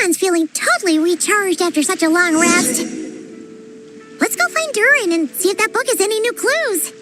Everyone's feeling totally recharged after such a long rest. Let's go find Durin and see if that book has any new clues.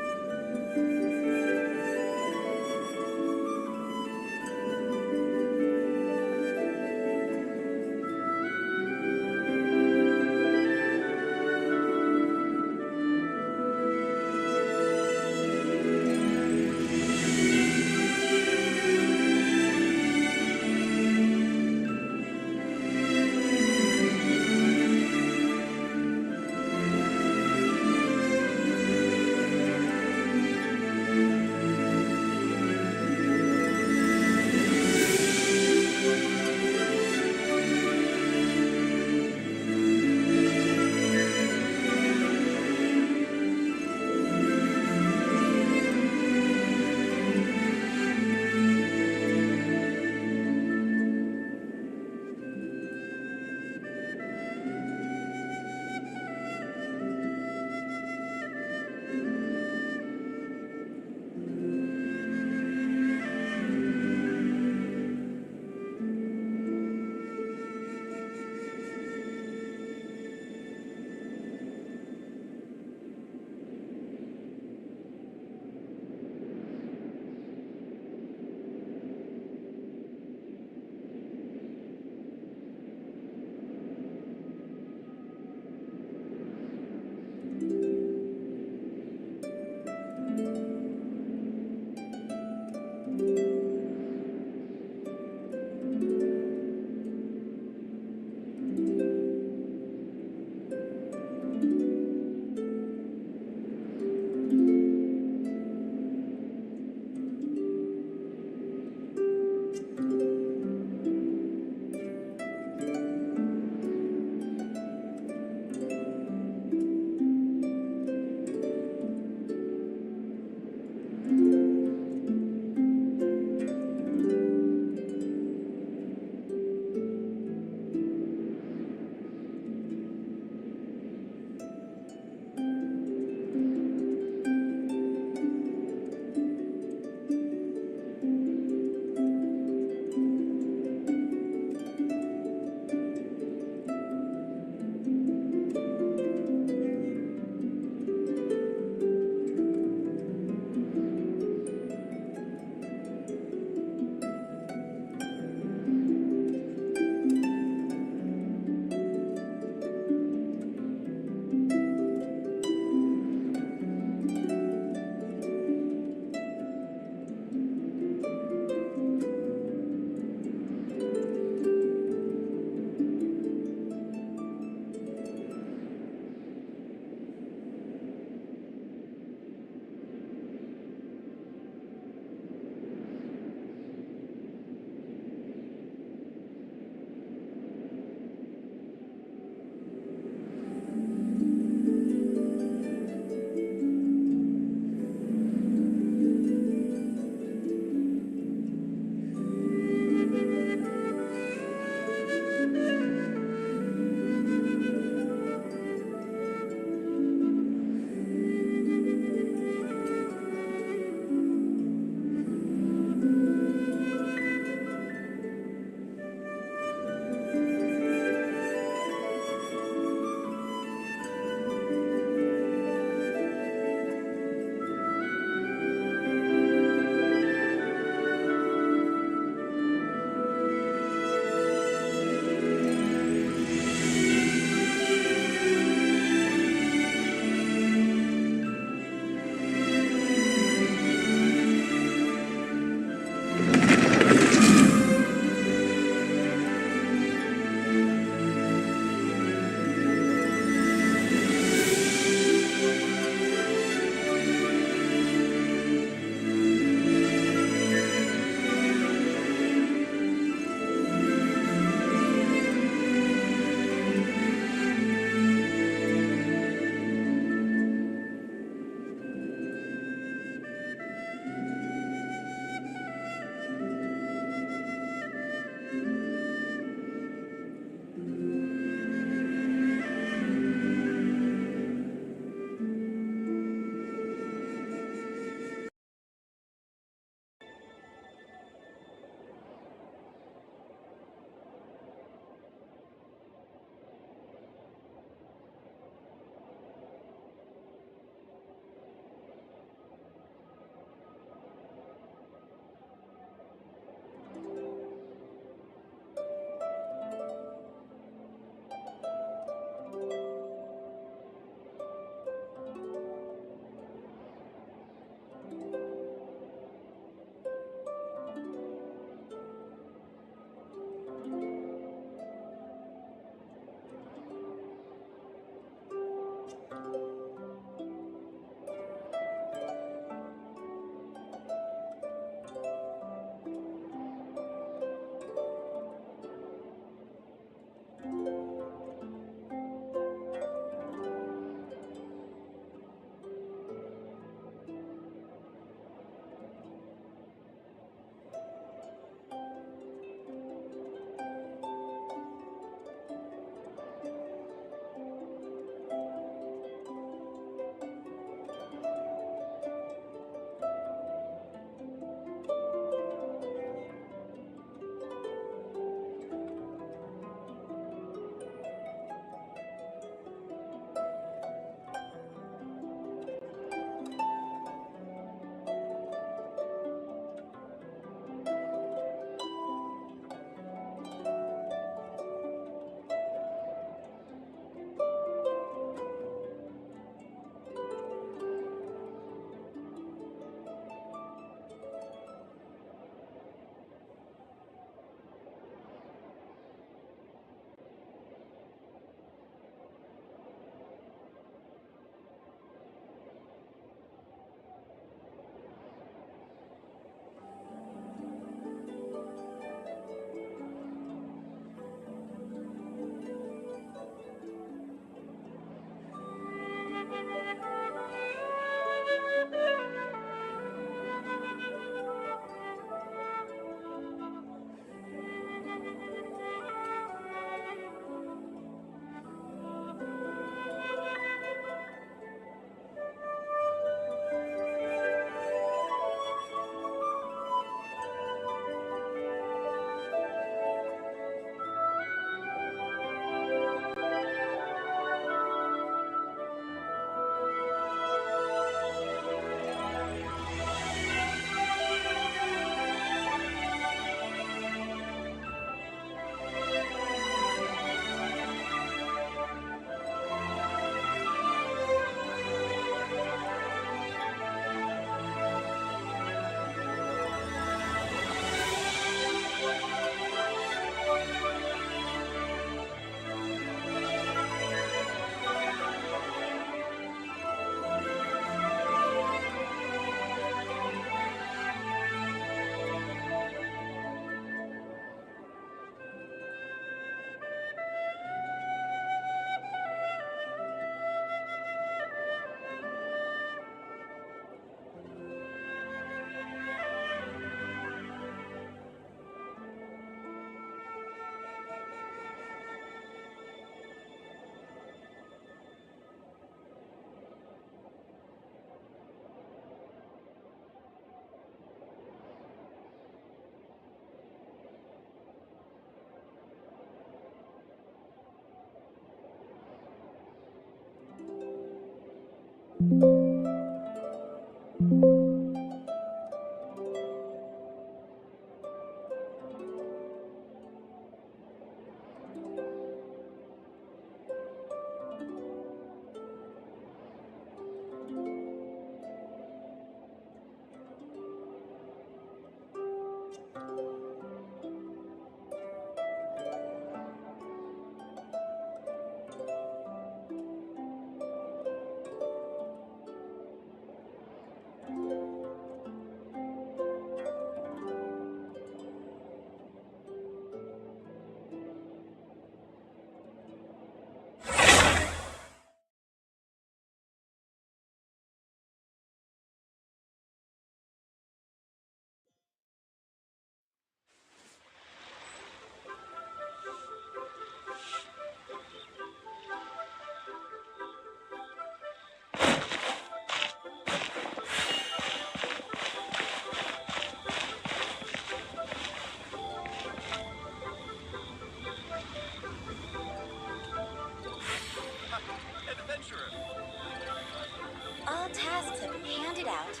All tasks have been handed out.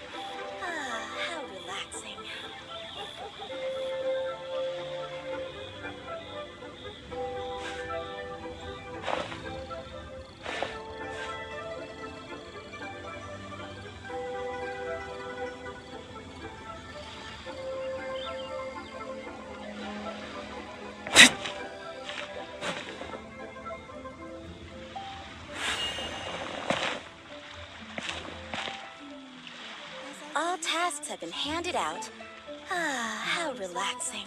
Ah, how relaxing. All tasks have been handed out. Ah, how relaxing.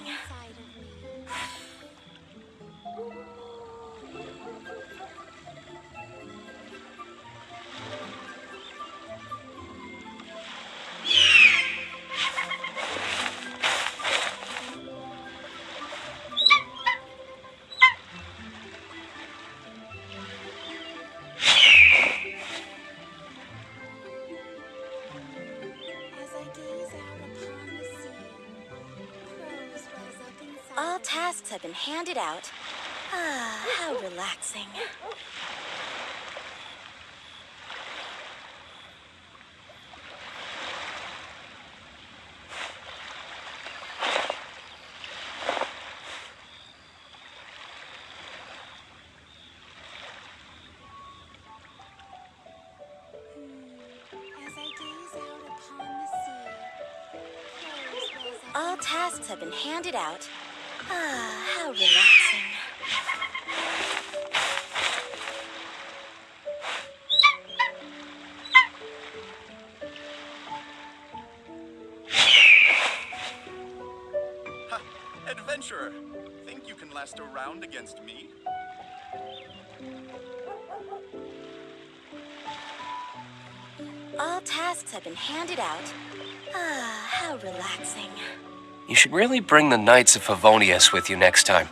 All tasks have been handed out. Ah, how relaxing. All tasks have been handed out. Ah, how relaxing. Ha! Adventurer! Think you can last a round against me? All tasks have been handed out. Ah, how relaxing. You should really bring the Knights of Favonius with you next time.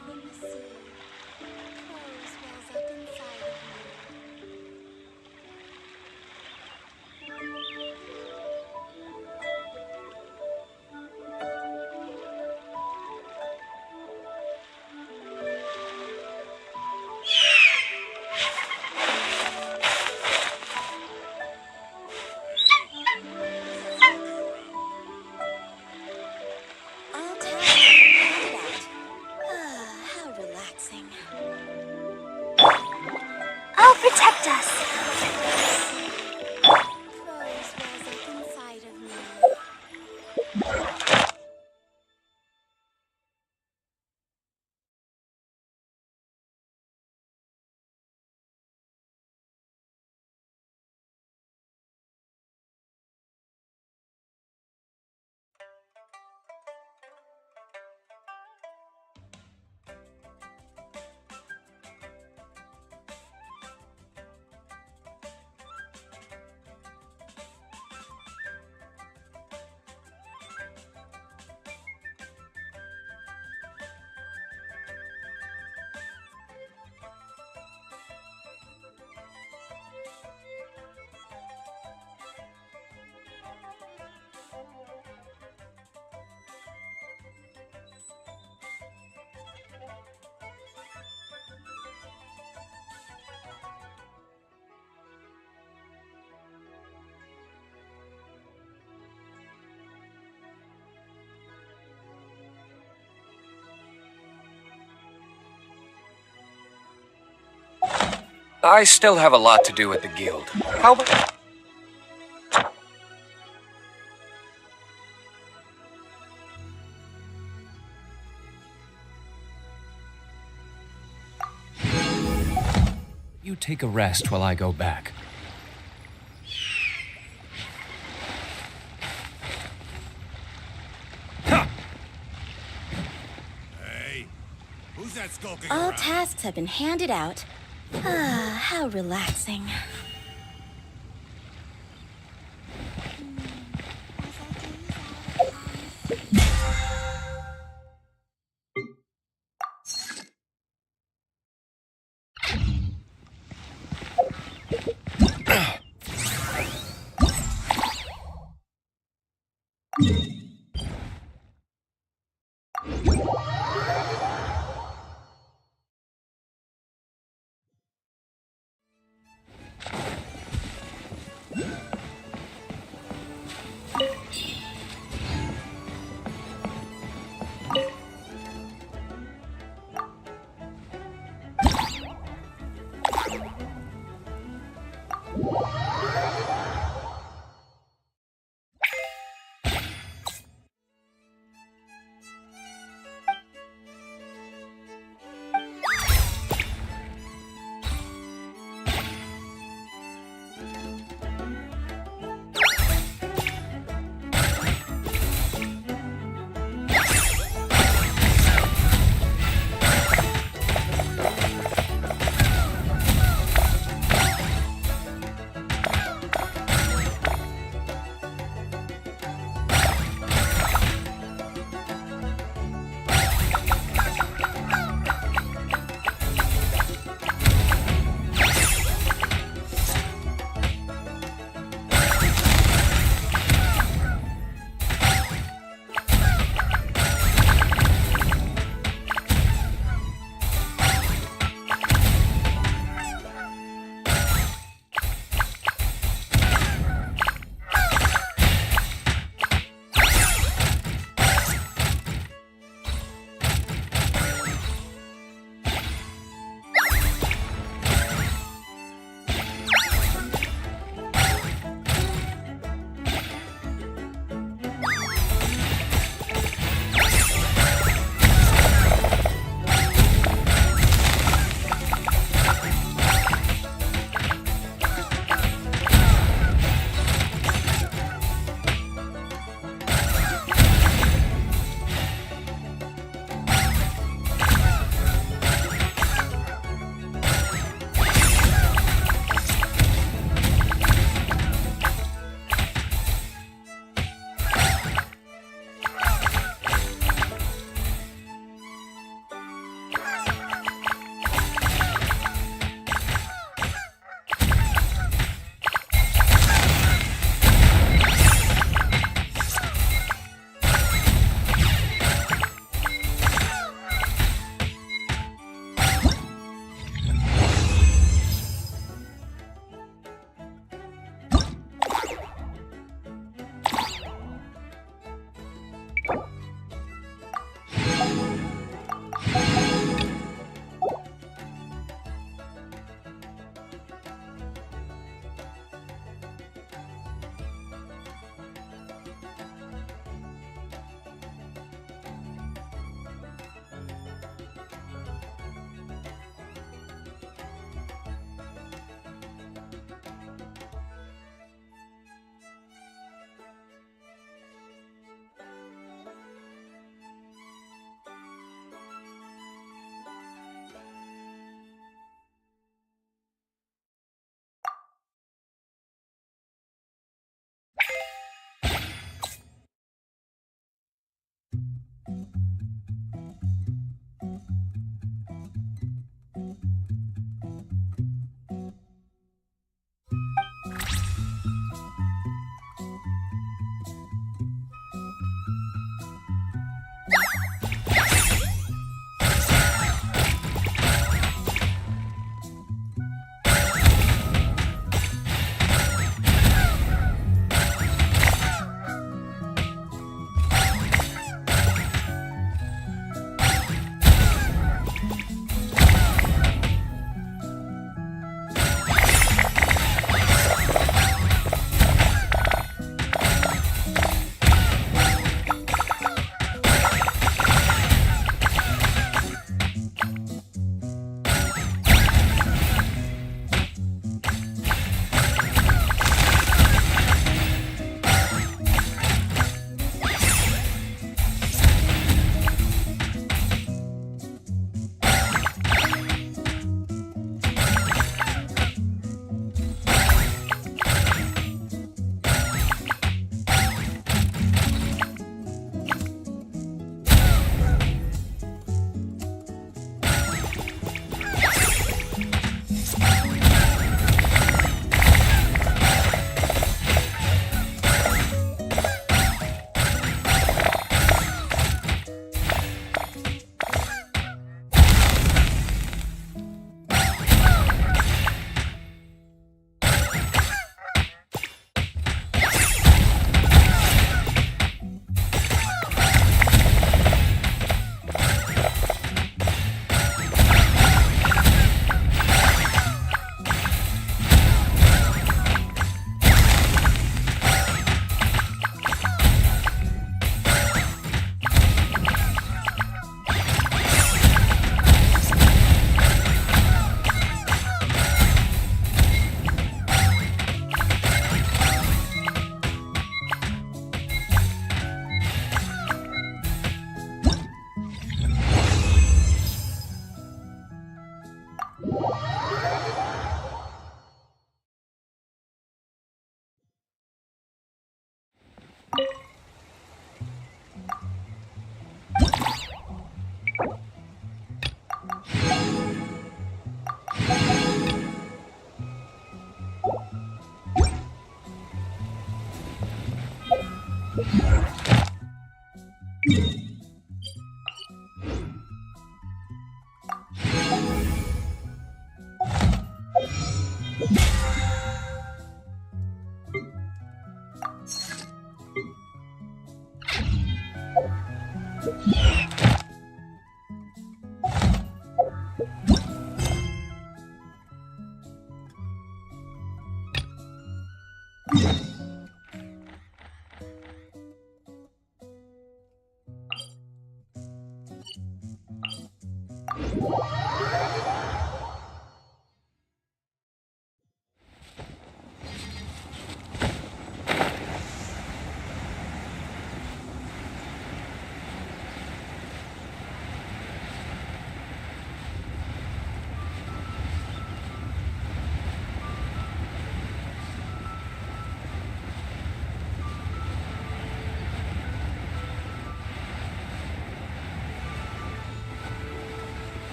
All tasks have been handed out. Ah, how relaxing. I'll protect us. I still have a lot to do at the guild. How about... You take a rest while I go back. Hey, who's that skulking All around? tasks have been handed out. Ah, how relaxing.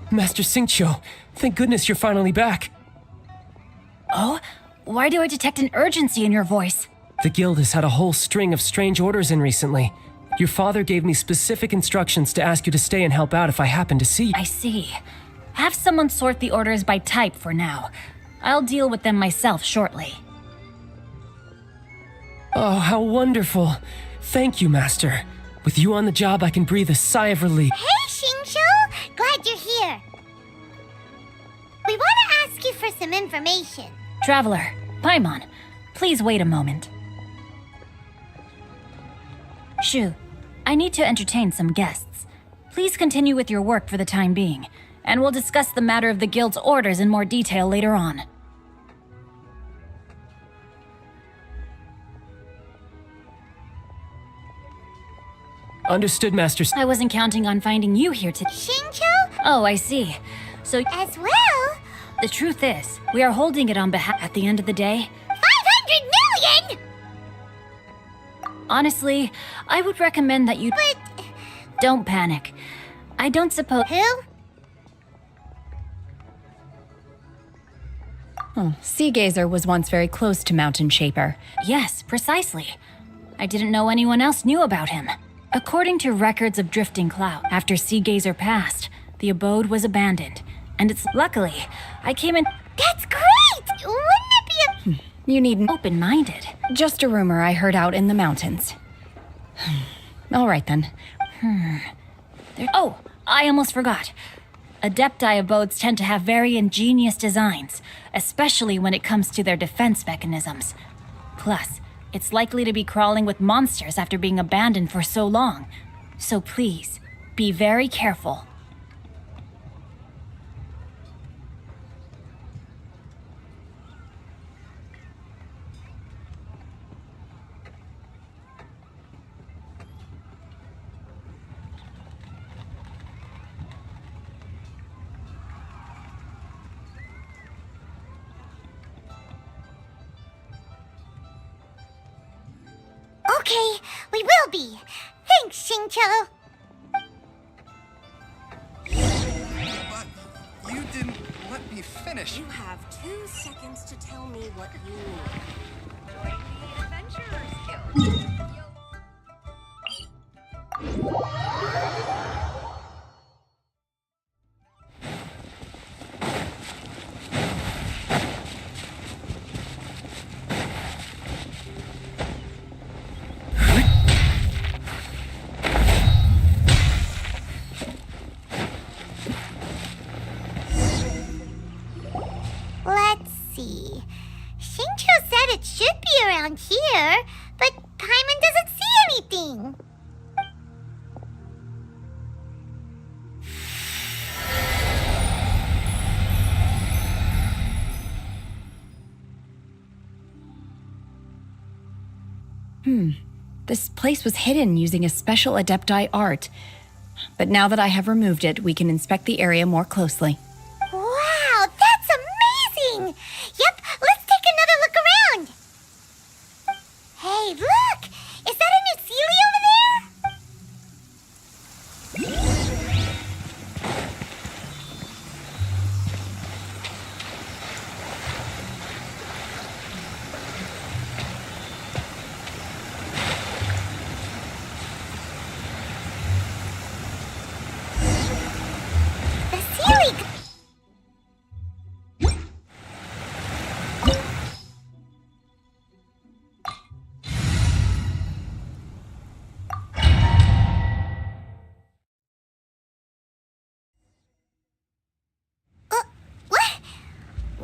Master Xingqiu, thank goodness you're finally back. Oh? Why do I detect an urgency in your voice? The guild has had a whole string of strange orders in recently. Your father gave me specific instructions to ask you to stay and help out if I happen to see you. I see. Have someone sort the orders by type for now. I'll deal with them myself shortly. Oh, how wonderful. Thank you, Master. With you on the job, I can breathe a sigh of relief. Hey, Xingqiu! Glad you're here. We want to ask you for some information. Traveler, Paimon, please wait a moment. Shu, I need to entertain some guests. Please continue with your work for the time being, and we'll discuss the matter of the guild's orders in more detail later on. Understood, Master. I wasn't counting on finding you here today. Xingqiu? Oh, I see. So, As well? the truth is, we are holding it on behalf. At the end of the day, 500 million?! honestly, I would recommend that you. But... Don't panic. I don't suppose. Who? Sea Gazer was once very close to Mountain Shaper. Yes, precisely. I didn't know anyone else knew about him. According to records of Drifting Cloud, after Sea Gazer passed, the abode was abandoned, and it's luckily I came in. That's great! Wouldn't it be a... You needn't. Open-minded. Just a rumor I heard out in the mountains. All right then. Oh, I almost forgot. Adepti abodes tend to have very ingenious designs, especially when it comes to their defense mechanisms. Plus, it's likely to be crawling with monsters after being abandoned for so long. So please, be very careful. Okay, we will be. Thanks, Xingqiu. But you didn't let me finish. You have 2 seconds to tell me what you need. Join the Adventurers Guild. Let's see. Xingqiu said it should be around here, but Paimon doesn't see anything. This place was hidden using a special Adepti art. But now that I have removed it, we can inspect the area more closely. Wow, that's amazing! Yep, let's take another look around. Hey, look! Is that a new Sealy over there?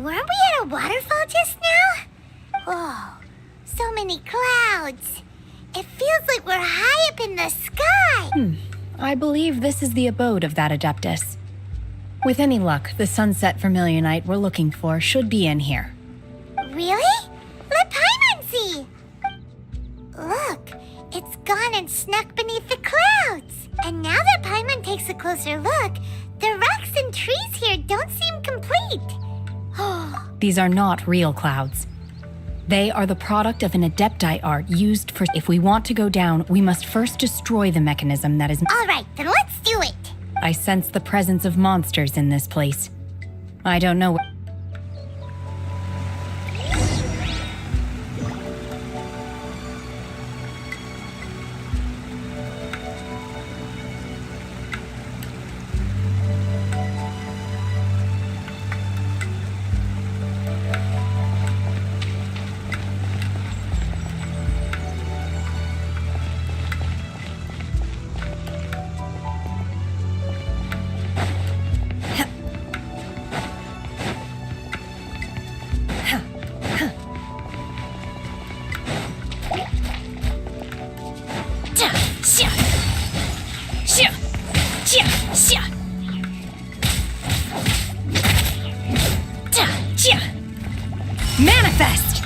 weren't we at a waterfall just now? Whoa, so many clouds. It feels like we're high up in the sky. I believe this is the abode of that Adeptus. With any luck, the sunset vermilionite we're looking for should be in here. Really? Let Paimon see. Look, it's gone and snuck beneath the clouds. And now that Paimon takes a closer look, the rocks and trees here don't seem complete. These are not real clouds. They are the product of an Adepti art used for... If we want to go down, we must first destroy the mechanism that is... All right, then let's do it. I sense the presence of monsters in this place. I don't know... Manifest!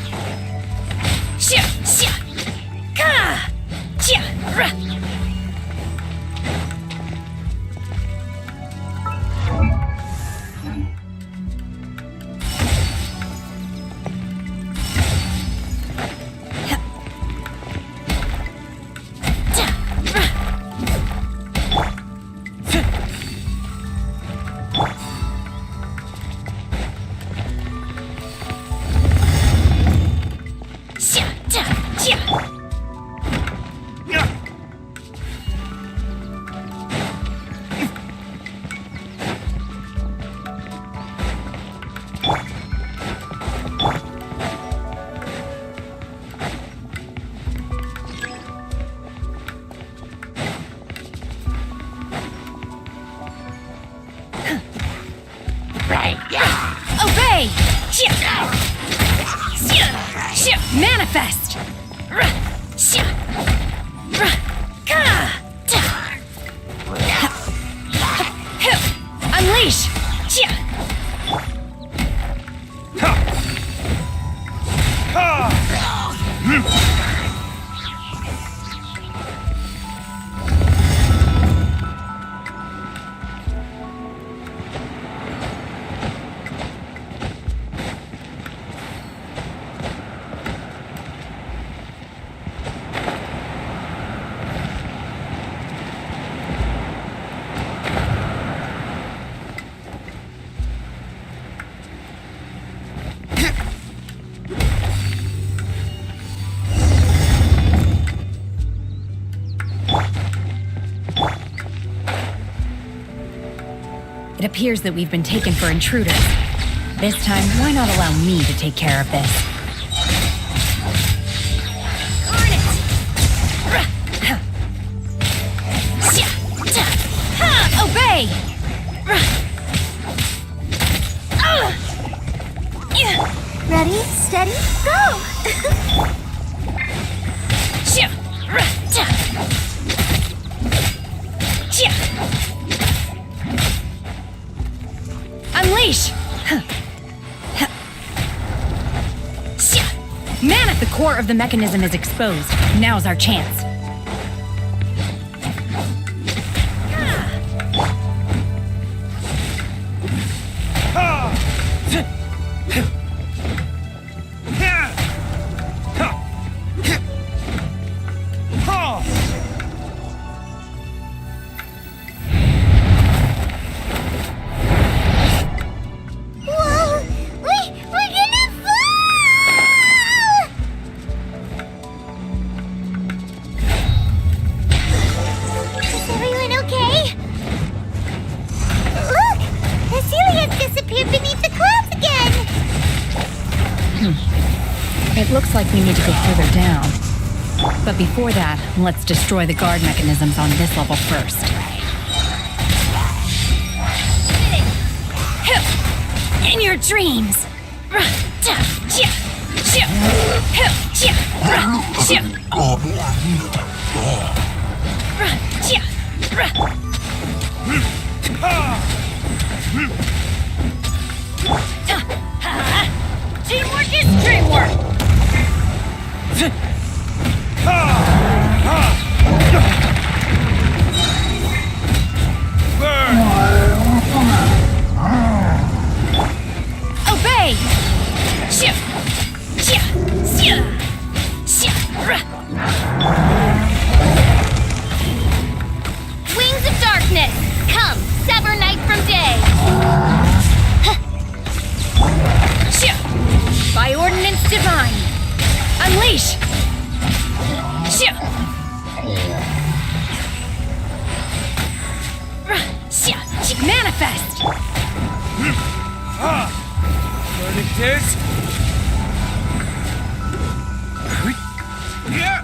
Obey! Manifest! Unleash! It appears that we've been taken for intruders. This time, why not allow me to take care of this? Earn it! Obey! Ready, steady, go! Unleash! Man at the core of the mechanism is exposed. Now's our chance. It looks like we need to go further down. But before that, let's destroy the guard mechanisms on this level first. In your dreams! Teamwork is dreamwork! Obey! Wings of darkness, come, sever night from day! By ordinance divine, unleash! Manifest! Verdict is... Yeah!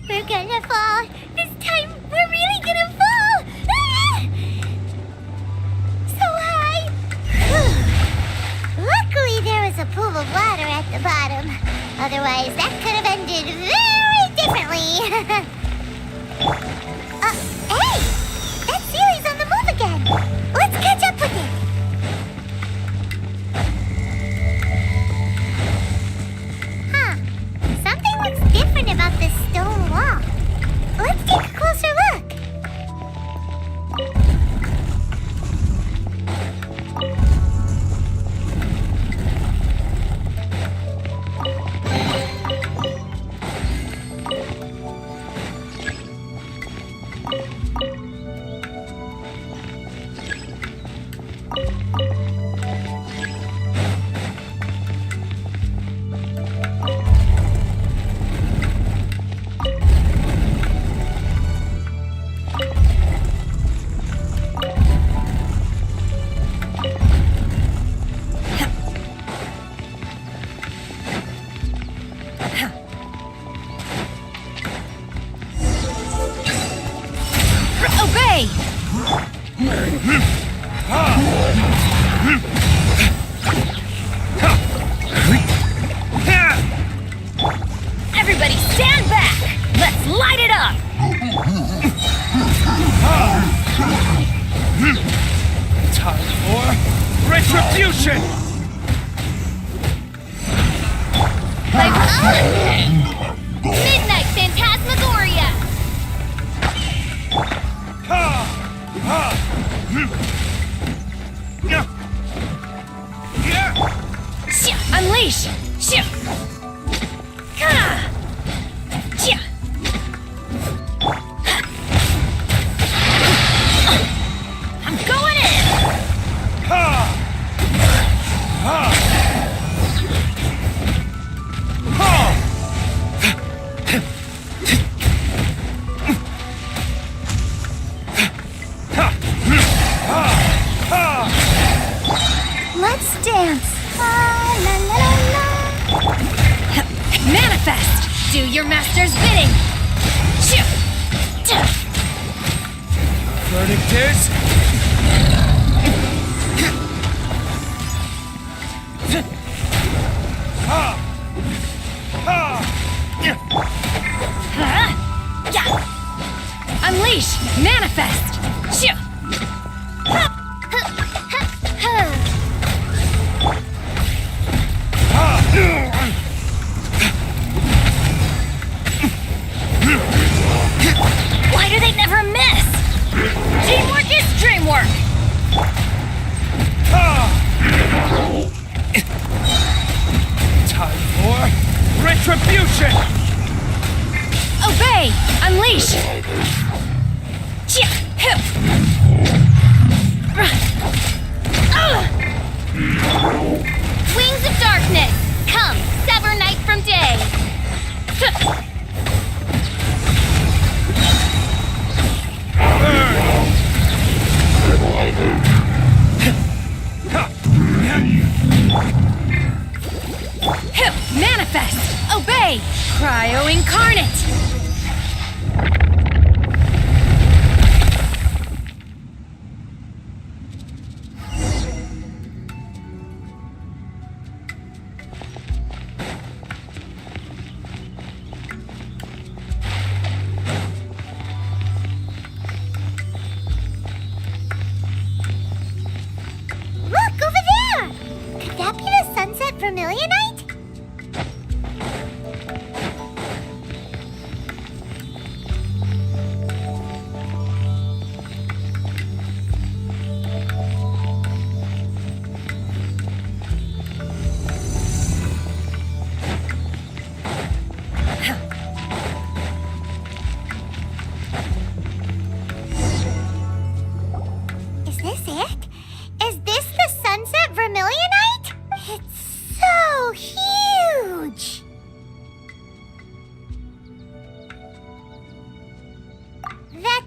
We're gonna fall. This time, we're really gonna fall. Ah! So high. Luckily, there was a pool of water at the bottom. Otherwise, that could have ended very differently. Hey! That Sealy's on the move again. Let's catch up with it. Huh. Something looks different about this stone wall. Let's take a closer look. Obey! Everybody stand back! Let's light it up! Time for retribution! Midnight Phantasmagoria! Unleash! I'm going in! Let's dance! La, la, la, la. Manifest! Do your master's bidding! Verdict is... Unleash! Manifest! Why do they never miss? Teamwork is dreamwork! Time for retribution! Obey! Unleash! Wings of darkness! Come, sever night from day!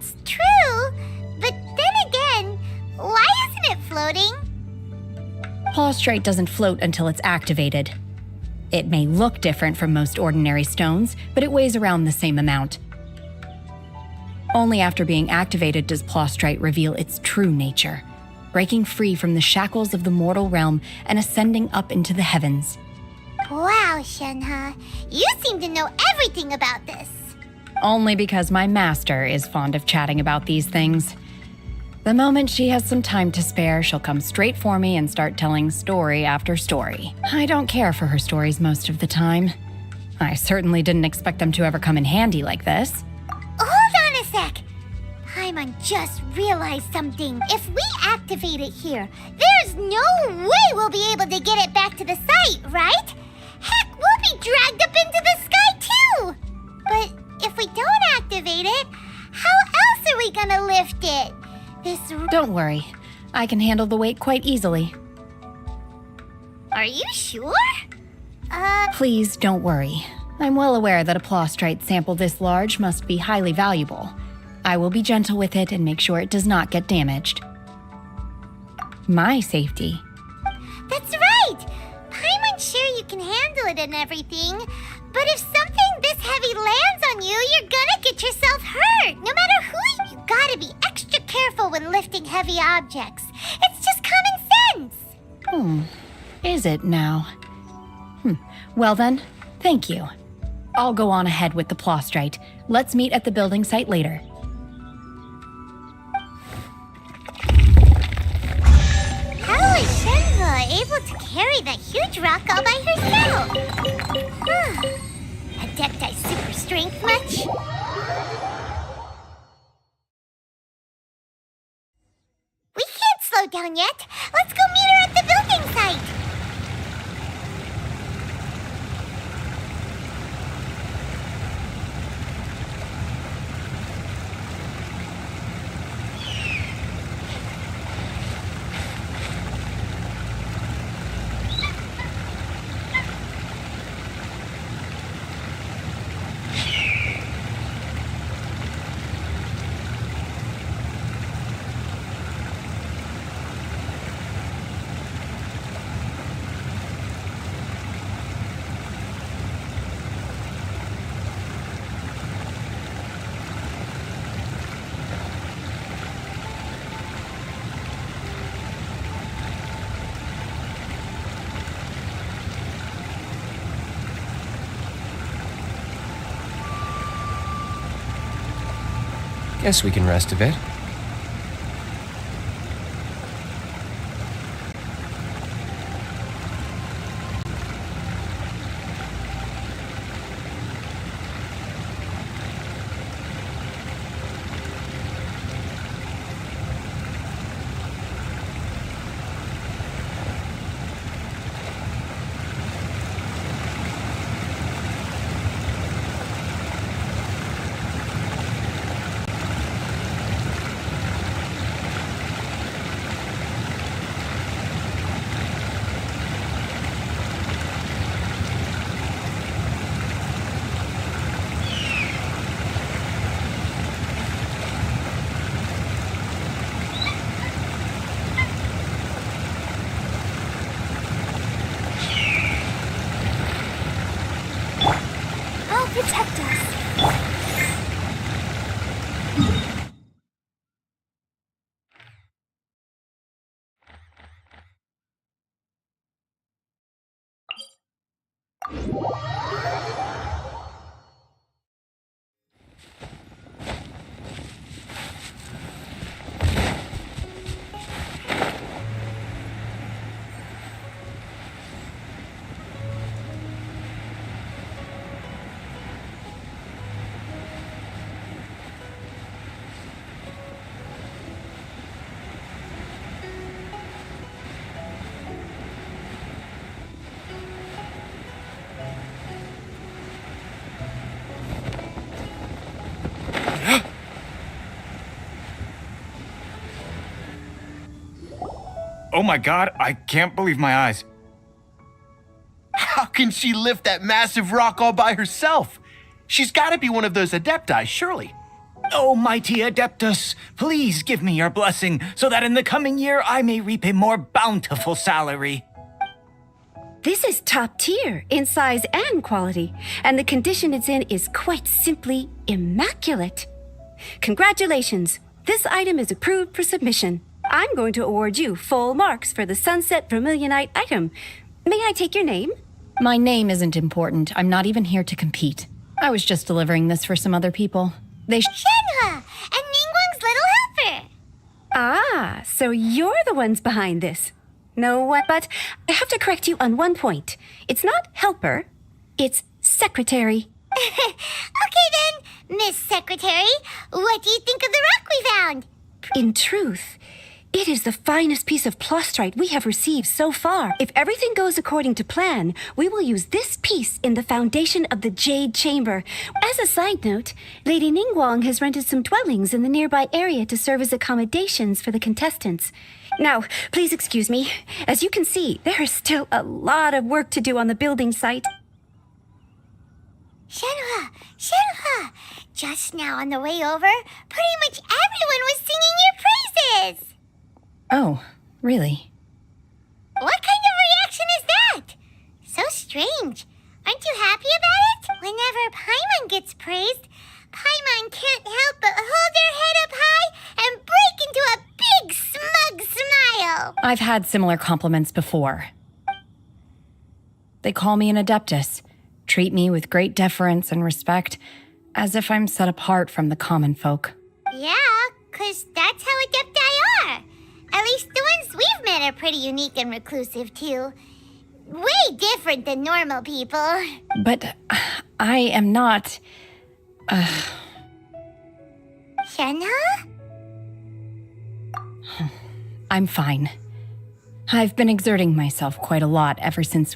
That's true. But then again, why isn't it floating? Plaustrite doesn't float until it's activated. It may look different from most ordinary stones, but it weighs around the same amount. Only after being activated does plaustrite reveal its true nature, breaking free from the shackles of the mortal realm and ascending up into the heavens. Wow, Shenhe, you seem to know everything about this. Only because my master is fond of chatting about these things. The moment she has some time to spare, she'll come straight for me and start telling story after story. I don't care for her stories most of the time. I certainly didn't expect them to ever come in handy like this. Hold on a sec. Paimon just realized something. If we activate it here, there's no way we'll be able to get it back to the site, right? Heck, we'll be dragged up into the sky too! But if we don't activate it, how else are we gonna lift it? Don't worry. I can handle the weight quite easily. Are you sure? Please don't worry. I'm well aware that a plaustrite sample this large must be highly valuable. I will be gentle with it and make sure it does not get damaged. My safety. That's right! Paimon's sure you can handle it and everything, but if something this heavy lands on you, you're gonna get yourself hurt, no matter who you gotta be extra careful when lifting heavy objects. It's just common sense. Is it now? Well then, thank you. I'll go on ahead with the plaustrite. Let's meet at the building site later. How is Shenhe able to carry that huge rock all by herself? Adepti super strength much? We can't slow down yet. Let's go meet her at the building site. Guess we can rest a bit. Protect us. Oh my god, I can't believe my eyes. How can she lift that massive rock all by herself? She's got to be one of those adepti, surely. O mighty Adeptus, please give me your blessing so that in the coming year I may reap a more bountiful salary. This is top tier in size and quality, and the condition it's in is quite simply immaculate. Congratulations! This item is approved for submission. I'm going to award you full marks for the Sunset Vermilionite item. May I take your name? My name isn't important. I'm not even here to compete. I was just delivering this for some other people. Shenhua and Ningguang's little helper. Ah, so you're the ones behind this. No what? But I have to correct you on one point. It's not helper, it's secretary. Okay then, Miss Secretary, what do you think of the rock we found? In truth, it is the finest piece of plustrite we have received so far. If everything goes according to plan, we will use this piece in the foundation of the Jade Chamber. As a side note, Lady Ningguang has rented some dwellings in the nearby area to serve as accommodations for the contestants. Now, please excuse me. As you can see, there is still a lot of work to do on the building site. Shenhua! Just now on the way over, pretty much everyone was singing your praises! Oh, really? What kind of reaction is that? So strange. Aren't you happy about it? Whenever Paimon gets praised, Paimon can't help but hold her head up high and break into a big smug smile. I've had similar compliments before. They call me an Adeptus, treat me with great deference and respect, as if I'm set apart from the common folk. Yeah, 'cause that's how Adepti are. At least the ones we've met are pretty unique and reclusive, too. Way different than normal people. But I am not... Shenhua? I'm fine. I've been exerting myself quite a lot ever since...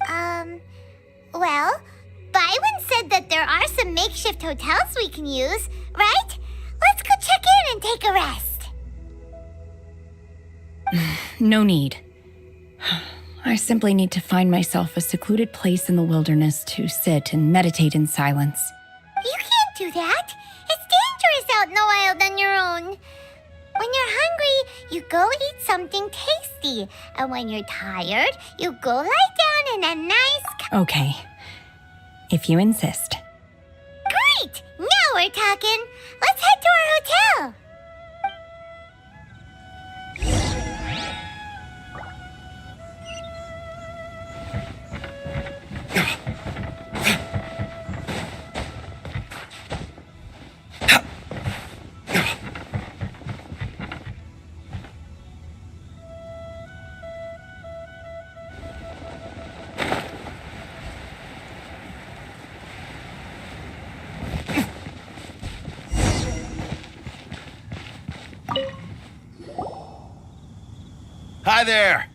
Well, Byron said that there are some makeshift hotels we can use, right? Let's go check in and take a rest. No need. I simply need to find myself a secluded place in the wilderness to sit and meditate in silence. You can't do that. It's dangerous out in the wild on your own. When you're hungry, you go eat something tasty. And when you're tired, you go lie down in a nice... Okay. If you insist. Great! Now we're talking. Let's head to our hotel. Hi there!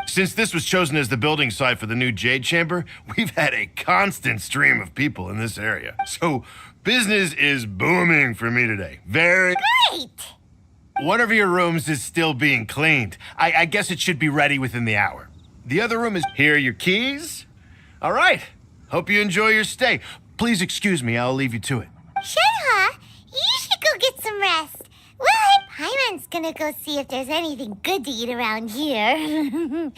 Since this was chosen as the building site for the new Jade Chamber, we've had a constant stream of people in this area. So, business is booming for me today. Very... Great! One of your rooms is still being cleaned. I guess it should be ready within the hour. The other room is... Here are your keys. All right. Hope you enjoy your stay. Please excuse me, I'll leave you to it. Shenhua, you should go get some rest. Well, Paimon's gonna go see if there's anything good to eat around here. Paimon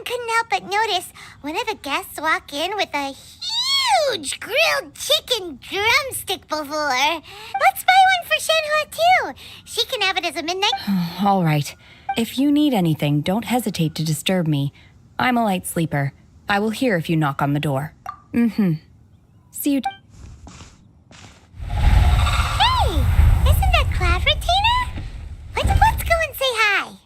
couldn't help but notice one of the guests walk in with a huge grilled chicken drumstick before. Let's buy one for Shenhua, too. She can have it as a midnight... All right. If you need anything, don't hesitate to disturb me. I'm a light sleeper. I will hear if you knock on the door. See you... Hey! Isn't that Cloud Retainer? Let's go and say hi.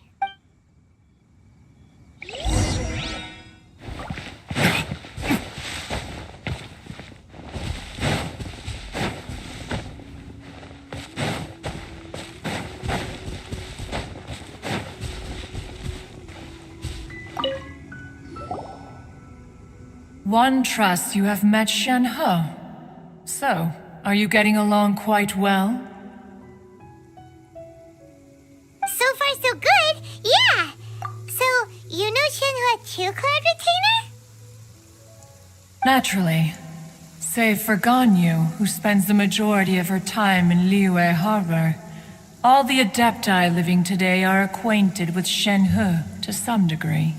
One trusts you have met Shenhe. So, are you getting along quite well? So far, so good. Yeah. So, you know Shenhua too, Cloud Retainer? Naturally. Save for Ganyu, who spends the majority of her time in LIYE Harbor, all the Adepti living today are acquainted with Shenhe to some degree.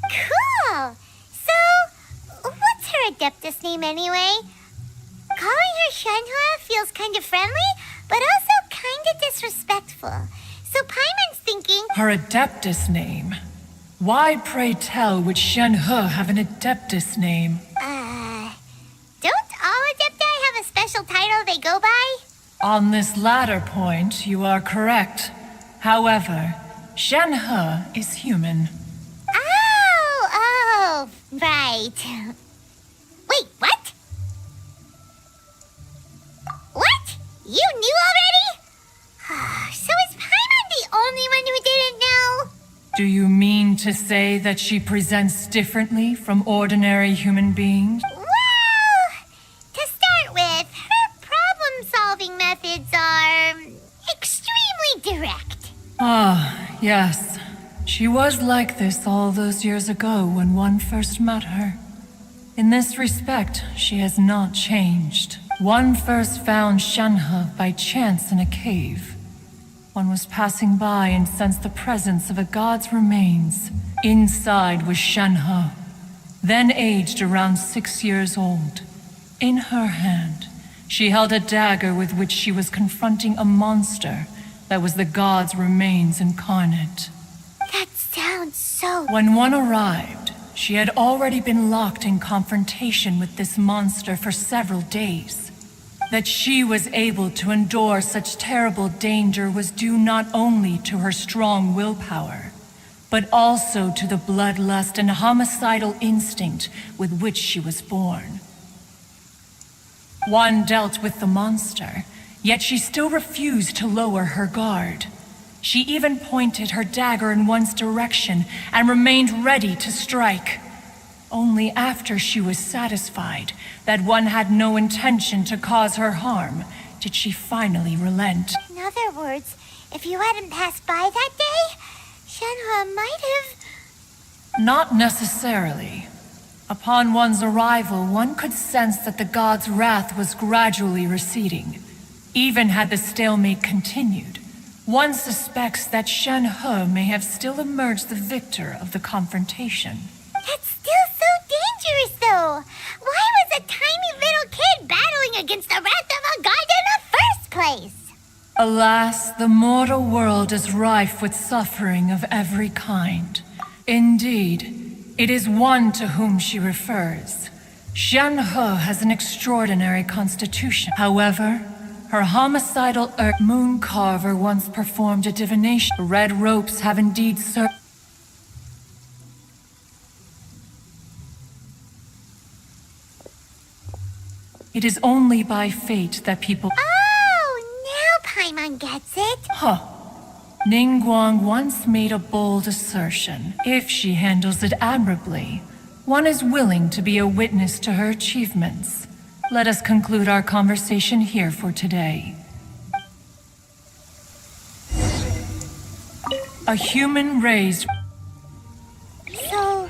Cool! So, what's her Adeptus name anyway? Calling her Shenhe feels kind of friendly, but also kind of disrespectful. So Paimon's thinking... Her Adeptus name? Why, pray tell, would Shenhe have an Adeptus name? Don't all Adepti have a special title they go by? On this latter point, you are correct. However, Shenhe is human. Oh, right. Wait, what? What? You knew already? So is Paimon the only one who didn't know? Do you mean to say that she presents differently from ordinary human beings? Well, to start with, her problem-solving methods are extremely direct. Ah, yes. She was like this all those years ago when one first met her. In this respect, she has not changed. One first found Shenhe by chance in a cave. One was passing by and sensed the presence of a god's remains. Inside was Shenhe, then aged around 6 years old. In her hand, she held a dagger with which she was confronting a monster that was the god's remains incarnate. That sounds so... When one arrived, she had already been locked in confrontation with this monster for several days. That she was able to endure such terrible danger was due not only to her strong willpower, but also to the bloodlust and homicidal instinct with which she was born. One dealt with the monster, yet she still refused to lower her guard. She even pointed her dagger in one's direction and remained ready to strike. Only after she was satisfied that one had no intention to cause her harm did she finally relent. In other words, if you hadn't passed by that day, Shenhe might have... Not necessarily. Upon one's arrival, one could sense that the god's wrath was gradually receding. Even had the stalemate continued, one suspects that Shenhe may have still emerged the victor of the confrontation. That's still so dangerous, though. Why was a tiny little kid battling against the wrath of a god in the first place? Alas, the mortal world is rife with suffering of every kind. Indeed, it is one to whom she refers. Shenhe has an extraordinary constitution. However, her homicidal moon carver once performed a divination. The red ropes have indeed served. It is only by fate that people... Oh, now Paimon gets it. Huh. Ningguang once made a bold assertion. If she handles it admirably, one is willing to be a witness to her achievements. Let us conclude our conversation here for today. A human raised... So...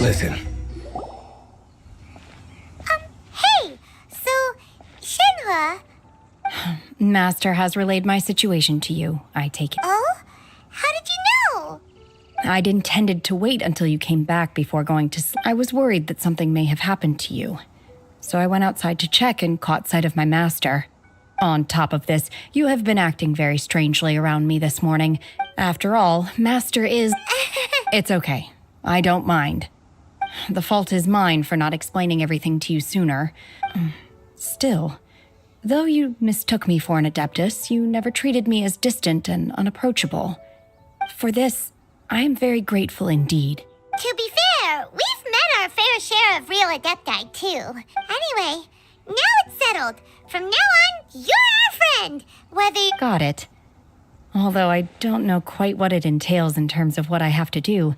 Listen. Hey! So, Shenhe... Master has relayed my situation to you, I take it. Oh? How did you know? I'd intended to wait until you came back before going to sleep. I was worried that something may have happened to you. So I went outside to check and caught sight of my master. On top of this, you have been acting very strangely around me this morning. After all, Master is... It's okay. I don't mind. The fault is mine for not explaining everything to you sooner. Still, though you mistook me for an Adeptus, you never treated me as distant and unapproachable. For this, I am very grateful indeed. To be fair, we've met our fair share of real Adepti, too. Anyway, now it's settled. From now on, you're our friend. Whether... Got it. Although I don't know quite what it entails in terms of what I have to do,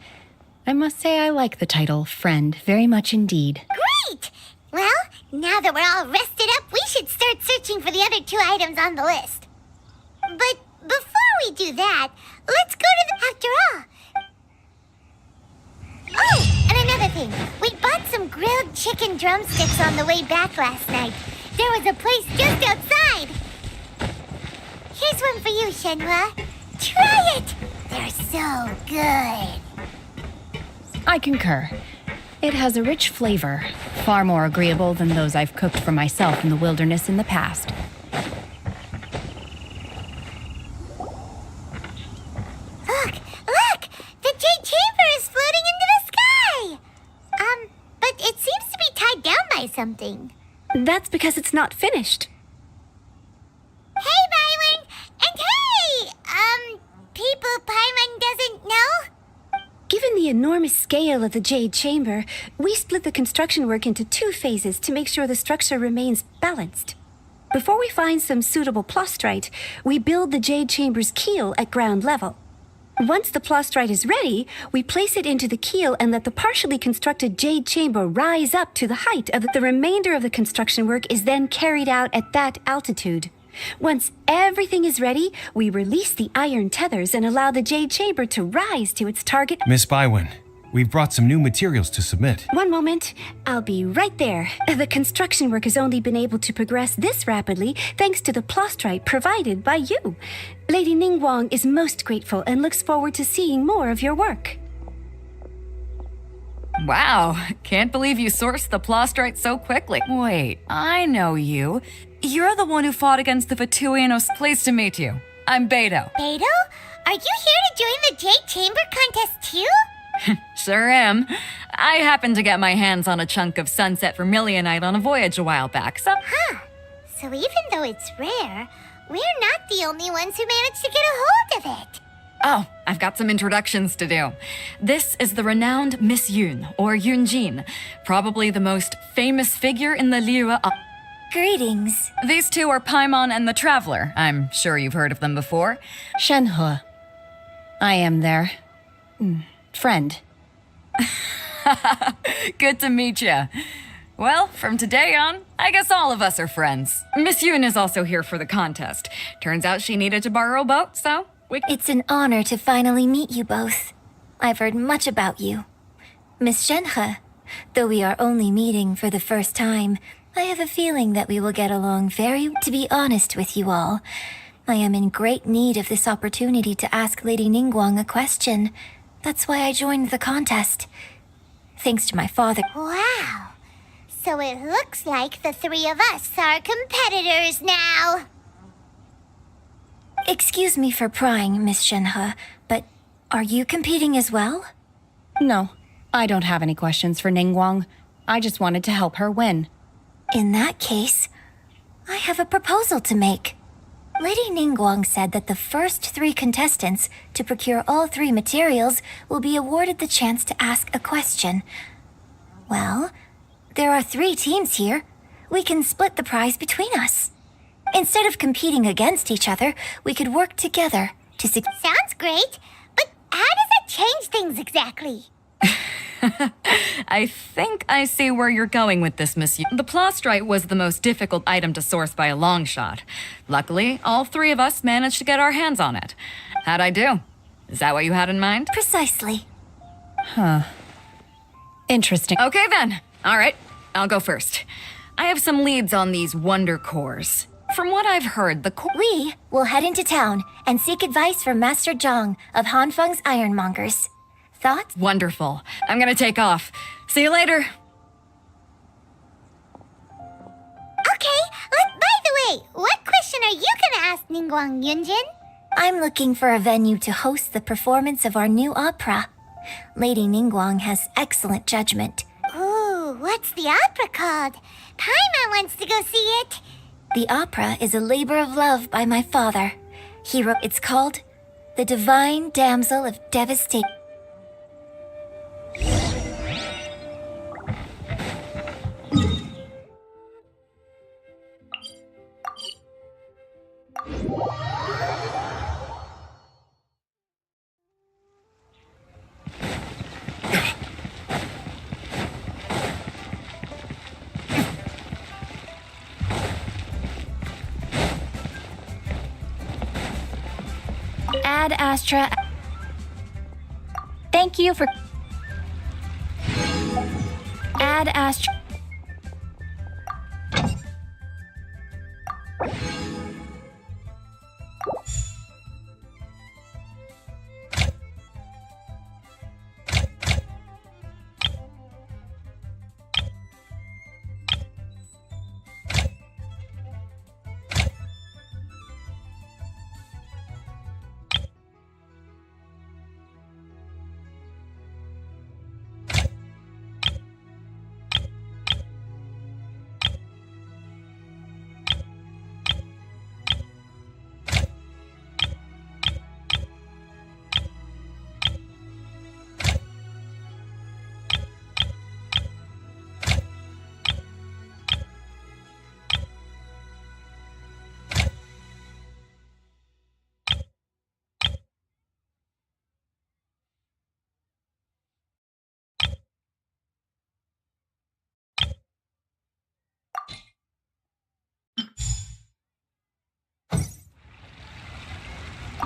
I must say I like the title friend very much indeed. Great! Well, Now that we're all rested up, we should start searching for the other 2 items on the list. But before we do that, let's go to the... After all... Oh, and another thing. We bought some grilled chicken drumsticks on the way back last night. There was a place just outside. Here's one for you, Shenhua. Try it! They're so good. I concur. It has a rich flavor, far more agreeable than those I've cooked for myself in the wilderness in the past. Look! Look! The Jade Chamber is floating into the sky! But it seems to be tied down by something. That's because it's not finished. Hey, Byron! And hey! People Paimon doesn't know? Given the enormous scale of the Jade Chamber, we split the construction work into 2 phases to make sure the structure remains balanced. Before we find some suitable plastrite, we build the Jade Chamber's keel at ground level. Once the plastrite is ready, we place it into the keel and let the partially constructed Jade Chamber rise up to the height of the remainder of the construction work is then carried out at that altitude. Once everything is ready, we release the iron tethers and allow the Jade Chamber to rise to its target. Miss Bywin, we've brought some new materials to submit. One moment. I'll be right there. The construction work has only been able to progress this rapidly thanks to the plastrite provided by you. Lady Ningguang is most grateful and looks forward to seeing more of your work. Wow, can't believe you sourced the plastrite so quickly. Wait, I know you. You're the one who fought against the Fatuianos. Pleased to meet you. I'm Beto. Beto? Are you here to join the Jade Chamber contest too? Sure am. I happened to get my hands on a chunk of sunset vermilionite on a voyage a while back, so... Huh. So even though it's rare, we're not the only ones who managed to get a hold of it. Oh, I've got some introductions to do. This is the renowned Miss Yun, or Yunjin, probably the most famous figure in the Liyue. Greetings. These 2 are Paimon and the Traveler. I'm sure you've heard of them before. Shenhua. I am their... friend. Good to meet you. Well, from today on, I guess all of us are friends. Miss Yun is also here for the contest. Turns out she needed to borrow a boat, so... It's an honor to finally meet you both. I've heard much about you. Miss Shenhe, though we are only meeting for the first time, I have a feeling that we will get along very... To be honest with you all, I am in great need of this opportunity to ask Lady Ningguang a question. That's why I joined the contest. Thanks to my father. Wow. So it looks like the 3 of us are competitors now. Excuse me for prying, Miss Shenhe, but are you competing as well? No, I don't have any questions for Ningguang. I just wanted to help her win. In that case, I have a proposal to make. Lady Ningguang said that the first 3 contestants to procure all 3 materials will be awarded the chance to ask a question. Well, there are 3 teams here. We can split the prize between us. Instead of competing against each other, we could work together to Sounds great, but how does it change things exactly? I think I see where you're going with this, Miss Yun. The plastrite was the most difficult item to source by a long shot. Luckily, all 3 of us managed to get our hands on it. How'd I do? Is that what you had in mind? Precisely. Huh. Interesting. Okay then. All right, I'll go first. I have some leads on these wonder cores. From what I've heard, we will head into town and seek advice from Master Zhang of Hanfeng's Ironmongers. Thoughts? Wonderful. I'm gonna take off. See you later. Okay, by the way, what question are you gonna ask Ningguang Yunjin? I'm looking for a venue to host the performance of our new opera. Lady Ningguang has excellent judgment. Ooh, what's the opera called? Paimon wants to go see it. The opera is a labor of love by my father. It's called The Divine Damsel of Devastation. Ad Astra. Thank you for. Ad Astra.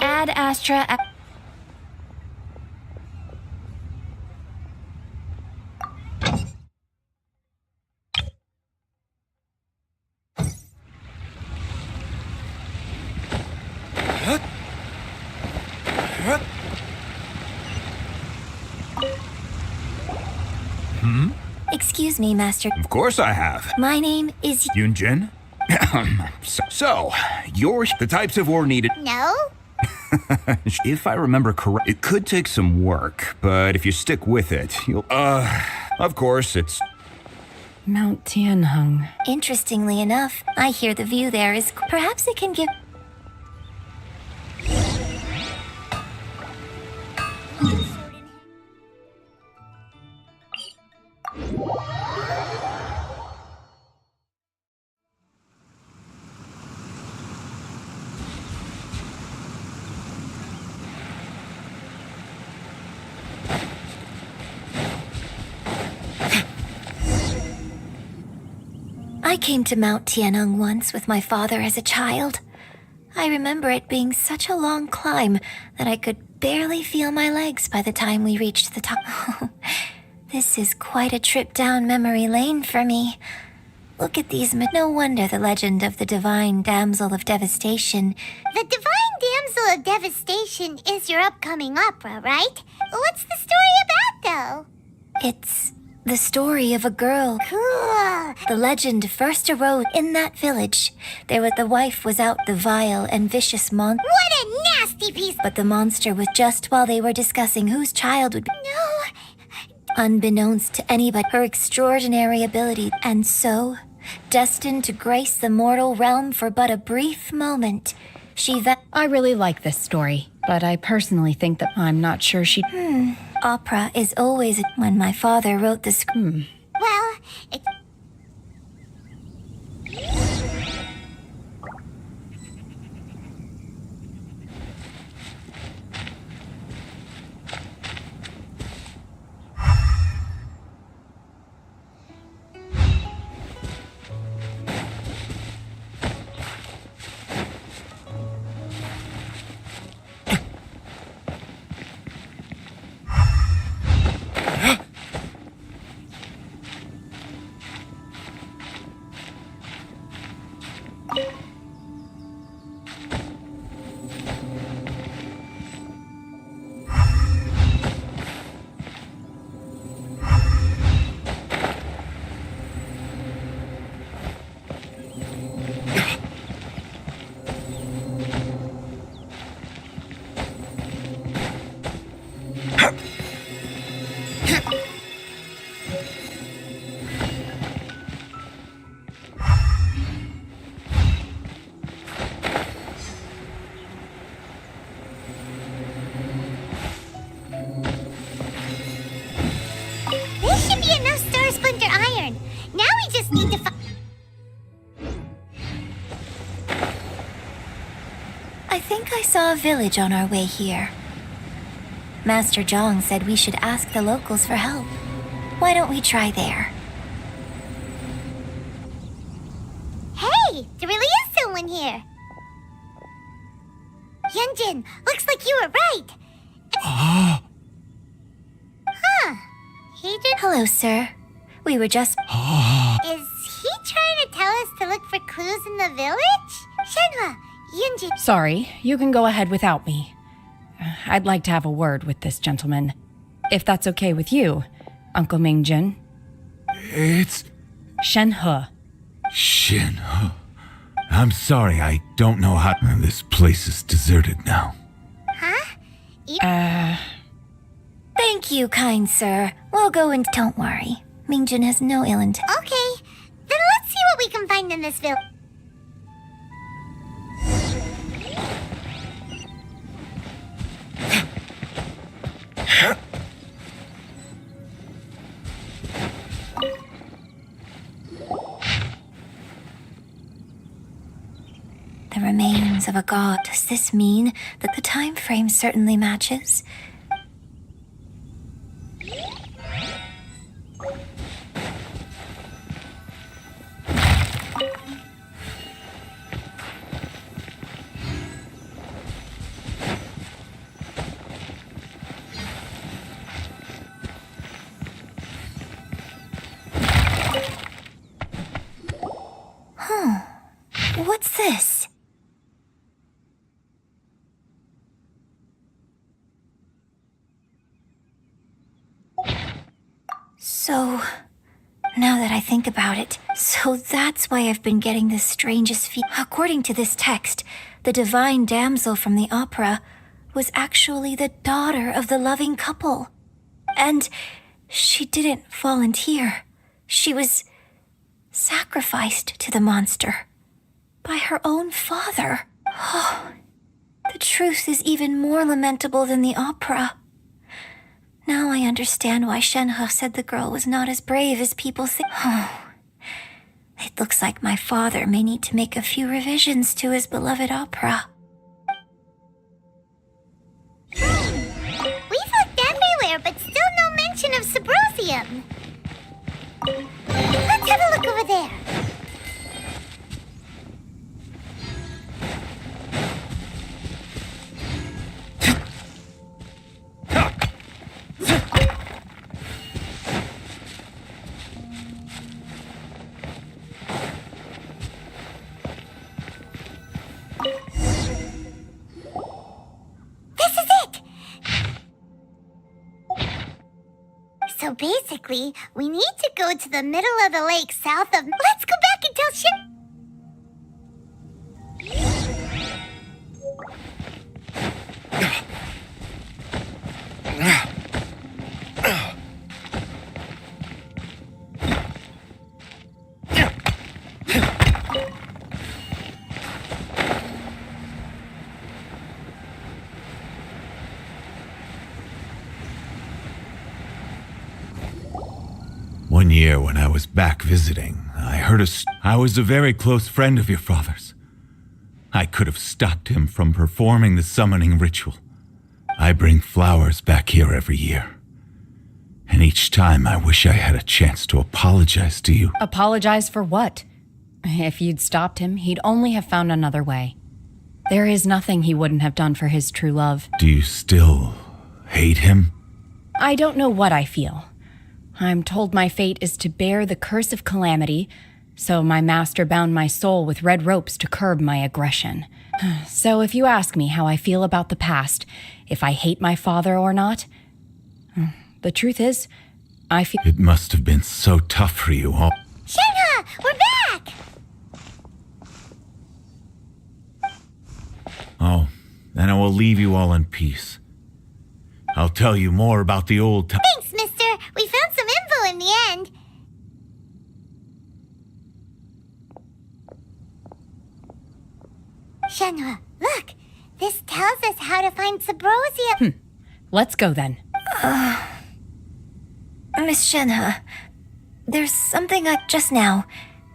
Ad Astra. Excuse me, Master. Of course I have. My name is Yunjin? So, you're the types of war needed. No? If I remember correct, it could take some work, but if you stick with it, you'll, of course, it's... Mount Tianheng. Interestingly enough, I hear the view there is. Perhaps it can give. I came to Mount Tianheng once with my father as a child. I remember it being such a long climb that I could barely feel my legs by the time we reached the top. This is quite a trip down memory lane for me. Look at these. No wonder the legend of the Divine Damsel of Devastation. The Divine Damsel of Devastation is your upcoming opera, right? What's the story about, though? It's the story of a girl. Cool. The legend first arose in that village. The wife was out the vile and vicious monster. What a nasty piece! But the monster was just while they were discussing whose child would be. No! Unbeknownst to anybody, her extraordinary ability, and so, destined to grace the mortal realm for but a brief moment, I really like this story, but I personally think that I'm not sure she... Opera is always when my father wrote the script. Well, it... I think I saw a village on our way here. Master Zhang said we should ask the locals for help. Why don't we try there? Hey, there really is someone here. Yunjin, looks like you were right. Oh. Huh. He did. Hello, sir. We were just. Is he trying to tell us to look for clues in the village? Shenhua, Yunjin. Sorry, you can go ahead without me. I'd like to have a word with this gentleman. If that's okay with you, Uncle Mingjin. It's Shenhe. Shenhe. I'm sorry, I don't know how. This place is deserted now. Huh? Thank you, kind sir. We'll go and don't worry. Mingjin has no ill intent. Okay, then let's see what we can find in this village. The remains of a god. Does this mean that the time frame certainly matches? What's this? So, now that I think about it, so that's why I've been getting this strangest feeling. According to this text, the divine damsel from the opera was actually the daughter of the loving couple. And she didn't volunteer. She was sacrificed to the monster by her own father. Oh, the truth is even more lamentable than the opera. Now I understand why Shenhe said the girl was not as brave as people think. Oh, it looks like my father may need to make a few revisions to his beloved opera. We've looked everywhere, but still no mention of Sabrosium. Let's have a look over there. So basically, we need to go to the middle of the lake south of... Let's go back and tell Shiv... One year when I was back visiting, I heard I was a very close friend of your father's. I could have stopped him from performing the summoning ritual. I bring flowers back here every year. And each time I wish I had a chance to apologize to you. Apologize for what? If you'd stopped him, he'd only have found another way. There is nothing he wouldn't have done for his true love. Do you still hate him? I don't know what I feel. I'm told my fate is to bear the curse of calamity, so my master bound my soul with red ropes to curb my aggression. So if you ask me how I feel about the past, if I hate my father or not, the truth is, I feel... It must have been so tough for you all. Shenhe, we're back! Oh, then I will leave you all in peace. I'll tell you more about the old time. Thanks, mister. We found some info in the end. Shenhe, look. This tells us how to find Sabrosium. Let's go then. Miss Shenhe, there's something just now,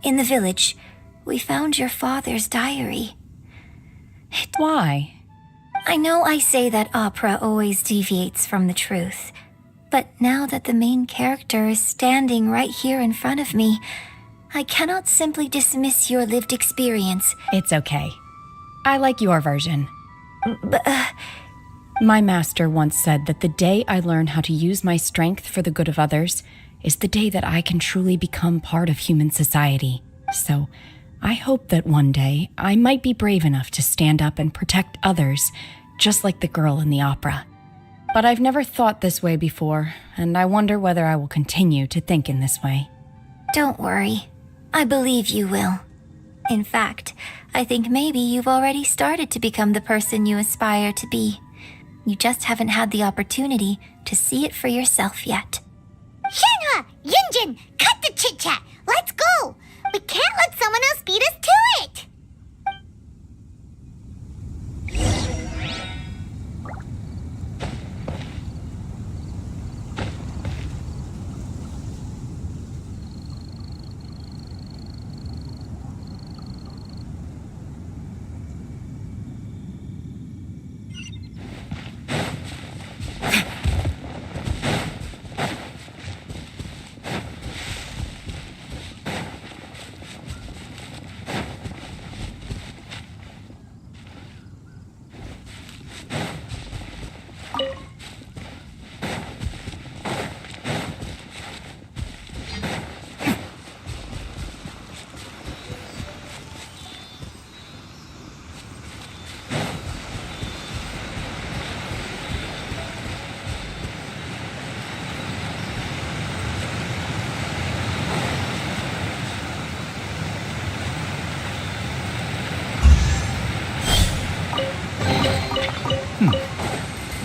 in the village. We found your father's diary. Why? I know I say that opera always deviates from the truth, but now that the main character is standing right here in front of me, I cannot simply dismiss your lived experience. It's okay. I like your version. My master once said that the day I learn how to use my strength for the good of others is the day that I can truly become part of human society. So, I hope that one day I might be brave enough to stand up and protect others, just like the girl in the opera. But I've never thought this way before, and I wonder whether I will continue to think in this way. Don't worry. I believe you will. In fact, I think maybe you've already started to become the person you aspire to be. You just haven't had the opportunity to see it for yourself yet. Shenhua! Yunjin! Cut the chit-chat! Let's go! We can't let someone else beat us to it!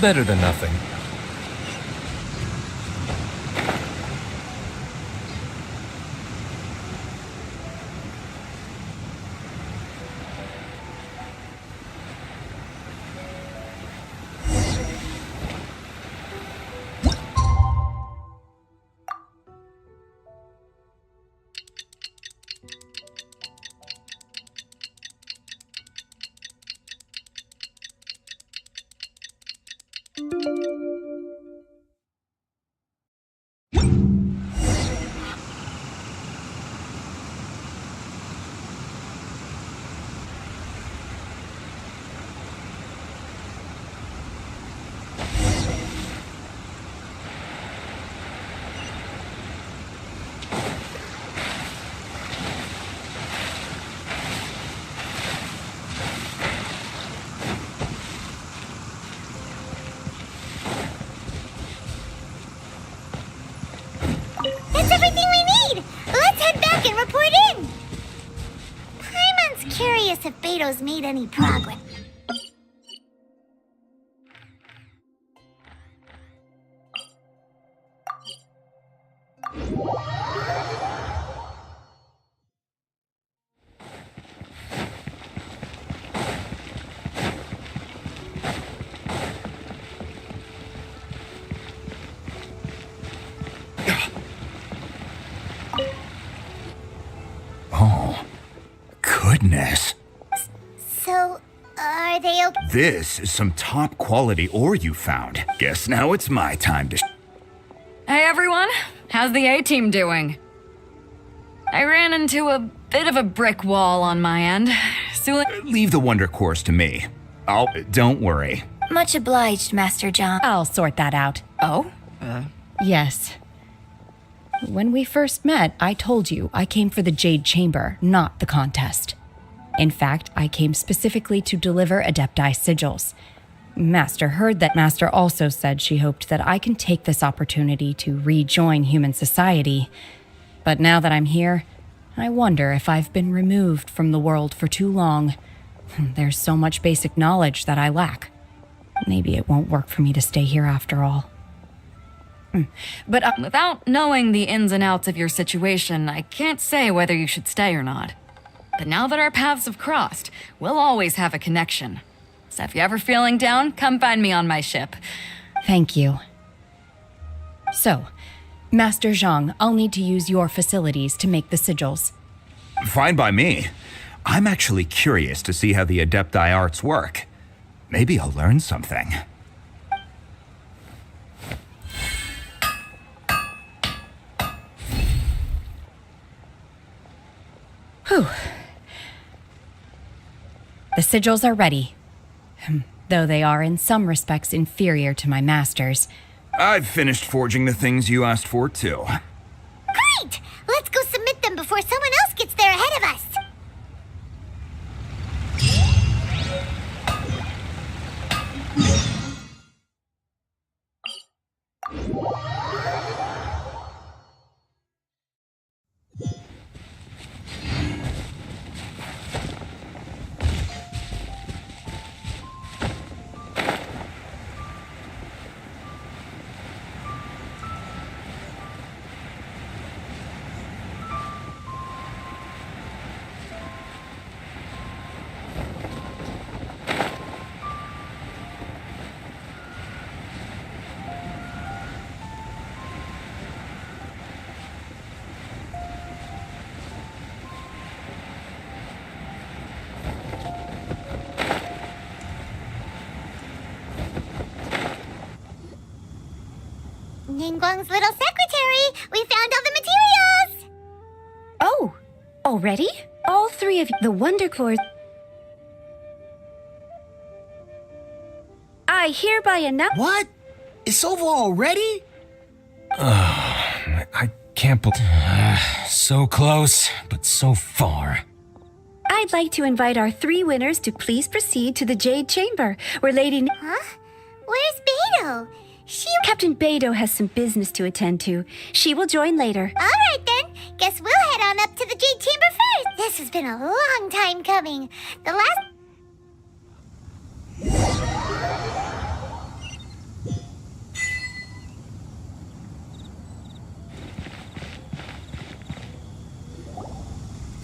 Better than nothing. That's everything we need! Let's head back and report in! Paimon's curious if Beto's made any progress. Goodness. So, are they okay? This is some top quality ore you found. Guess now it's my time to... Hey everyone, how's the A-team doing? I ran into a bit of a brick wall on my end. Leave the wonder course to me. Don't worry. Much obliged, Master John. I'll sort that out. Oh? Yes. When we first met, I told you I came for the Jade Chamber, not the contest. In fact, I came specifically to deliver Adepti sigils. Master heard that. Master also said she hoped that I can take this opportunity to rejoin human society. But now that I'm here, I wonder if I've been removed from the world for too long. There's so much basic knowledge that I lack. Maybe it won't work for me to stay here after all. But without knowing the ins and outs of your situation, I can't say whether you should stay or not. But now that our paths have crossed, we'll always have a connection. So if you're ever feeling down, come find me on my ship. Thank you. So, Master Zhang, I'll need to use your facilities to make the sigils. Fine by me. I'm actually curious to see how the Adepti arts work. Maybe I'll learn something. Whew. The sigils are ready. though they are in some respects inferior to my masters. I've finished forging the things you asked for, too. Great! Let's go submit them before someone else gets there ahead of us. Ningguang's little secretary! We found all the materials! Oh, already? All three of you, the Wonder Claws. I hereby announce. What? It's over already? I can't believe. So close, but so far. I'd like to invite our 3 winners to please proceed to the Jade Chamber, where Lady. Huh? Where's Beidou? Captain Beidou has some business to attend to. She will join later. Alright then. Guess we'll head on up to the Jade Chamber first. This has been a long time coming. The last...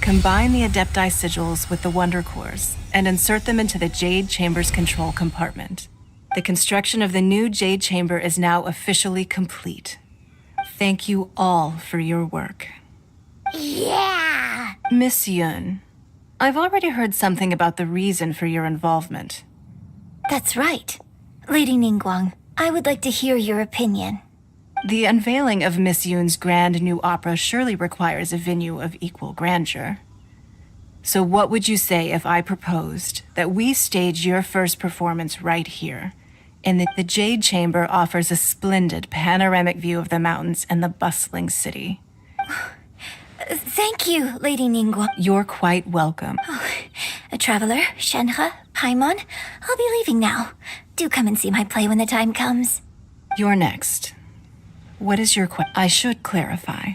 Combine the Adepti sigils with the Wonder Cores and insert them into the Jade Chamber's control compartment. The construction of the new Jade Chamber is now officially complete. Thank you all for your work. Yeah! Miss Yun, I've already heard something about the reason for your involvement. That's right. Lady Ningguang, I would like to hear your opinion. The unveiling of Miss Yun's grand new opera surely requires a venue of equal grandeur. So what would you say if I proposed that we stage your first performance right here? And the Jade Chamber offers a splendid panoramic view of the mountains and the bustling city. Thank you, Lady Ningguang. You're quite welcome. A traveler, Shenhe, Paimon, I'll be leaving now. Do come and see my play when the time comes. You're next. What is your I should clarify.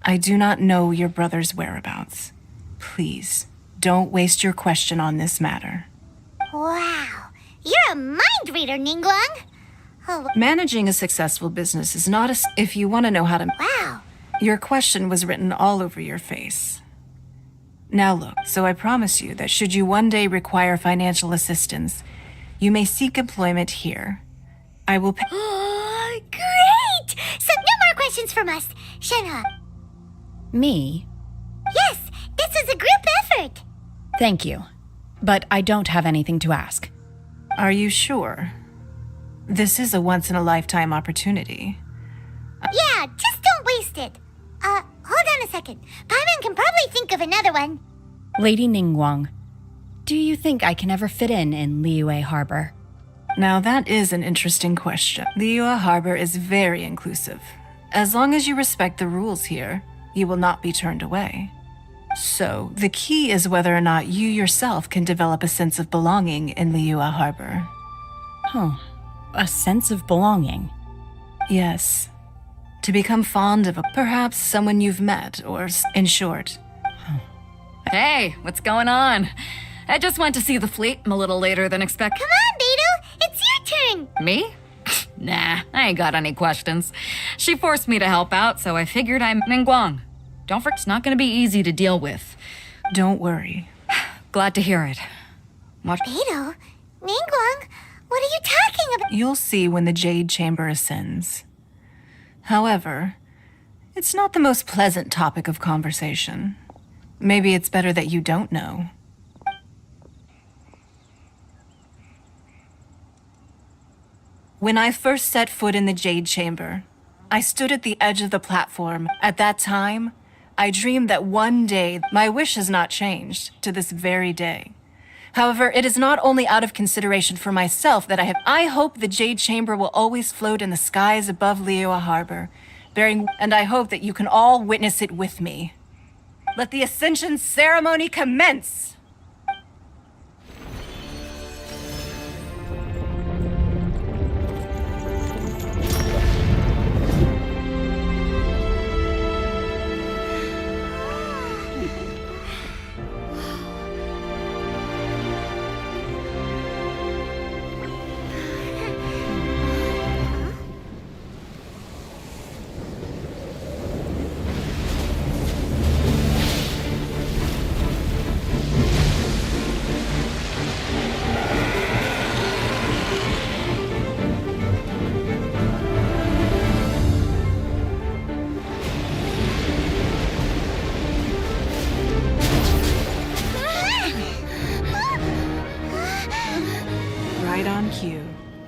I do not know your brother's whereabouts. Please, don't waste your question on this matter. Wow. You're a mind reader, Ningguang. Oh. Managing a successful business is not if you want to know how to... Wow. Your question was written all over your face. Now look, so I promise you that should you one day require financial assistance, you may seek employment here. I will pay... Great! So no more questions from us. Shenhe. Me? Yes, this is a group effort. Thank you. But I don't have anything to ask. Are you sure? This is a once-in-a-lifetime opportunity. Yeah, just don't waste it. Hold on a second. Paimon can probably think of another one. Lady Ningguang, do you think I can ever fit in Liyue Harbor? Now that is an interesting question. Liyue Harbor is very inclusive. As long as you respect the rules here, you will not be turned away. So, the key is whether or not you yourself can develop a sense of belonging in Liyue Harbor. Oh, a sense of belonging? Yes. To become fond of perhaps someone you've met, or in short. Hey, what's going on? I just went to see the fleet. I'm a little later than expected. Come on, Beidou! It's your turn! Me? Nah, I ain't got any questions. She forced me to help out, so I figured I'm Ningguang. Don't forget, it's not gonna be easy to deal with. Don't worry. Glad to hear it. Watch. Beidou? Ningguang? What are you talking about? You'll see when the Jade Chamber ascends. However, it's not the most pleasant topic of conversation. Maybe it's better that you don't know. When I first set foot in the Jade Chamber, I stood at the edge of the platform. At that time, I dreamed that one day, my wish has not changed to this very day, However, it is not only out of consideration for myself that I hope the Jade Chamber will always float in the skies above Liyue Harbor, and I hope that you can all witness it with me. Let the Ascension ceremony commence!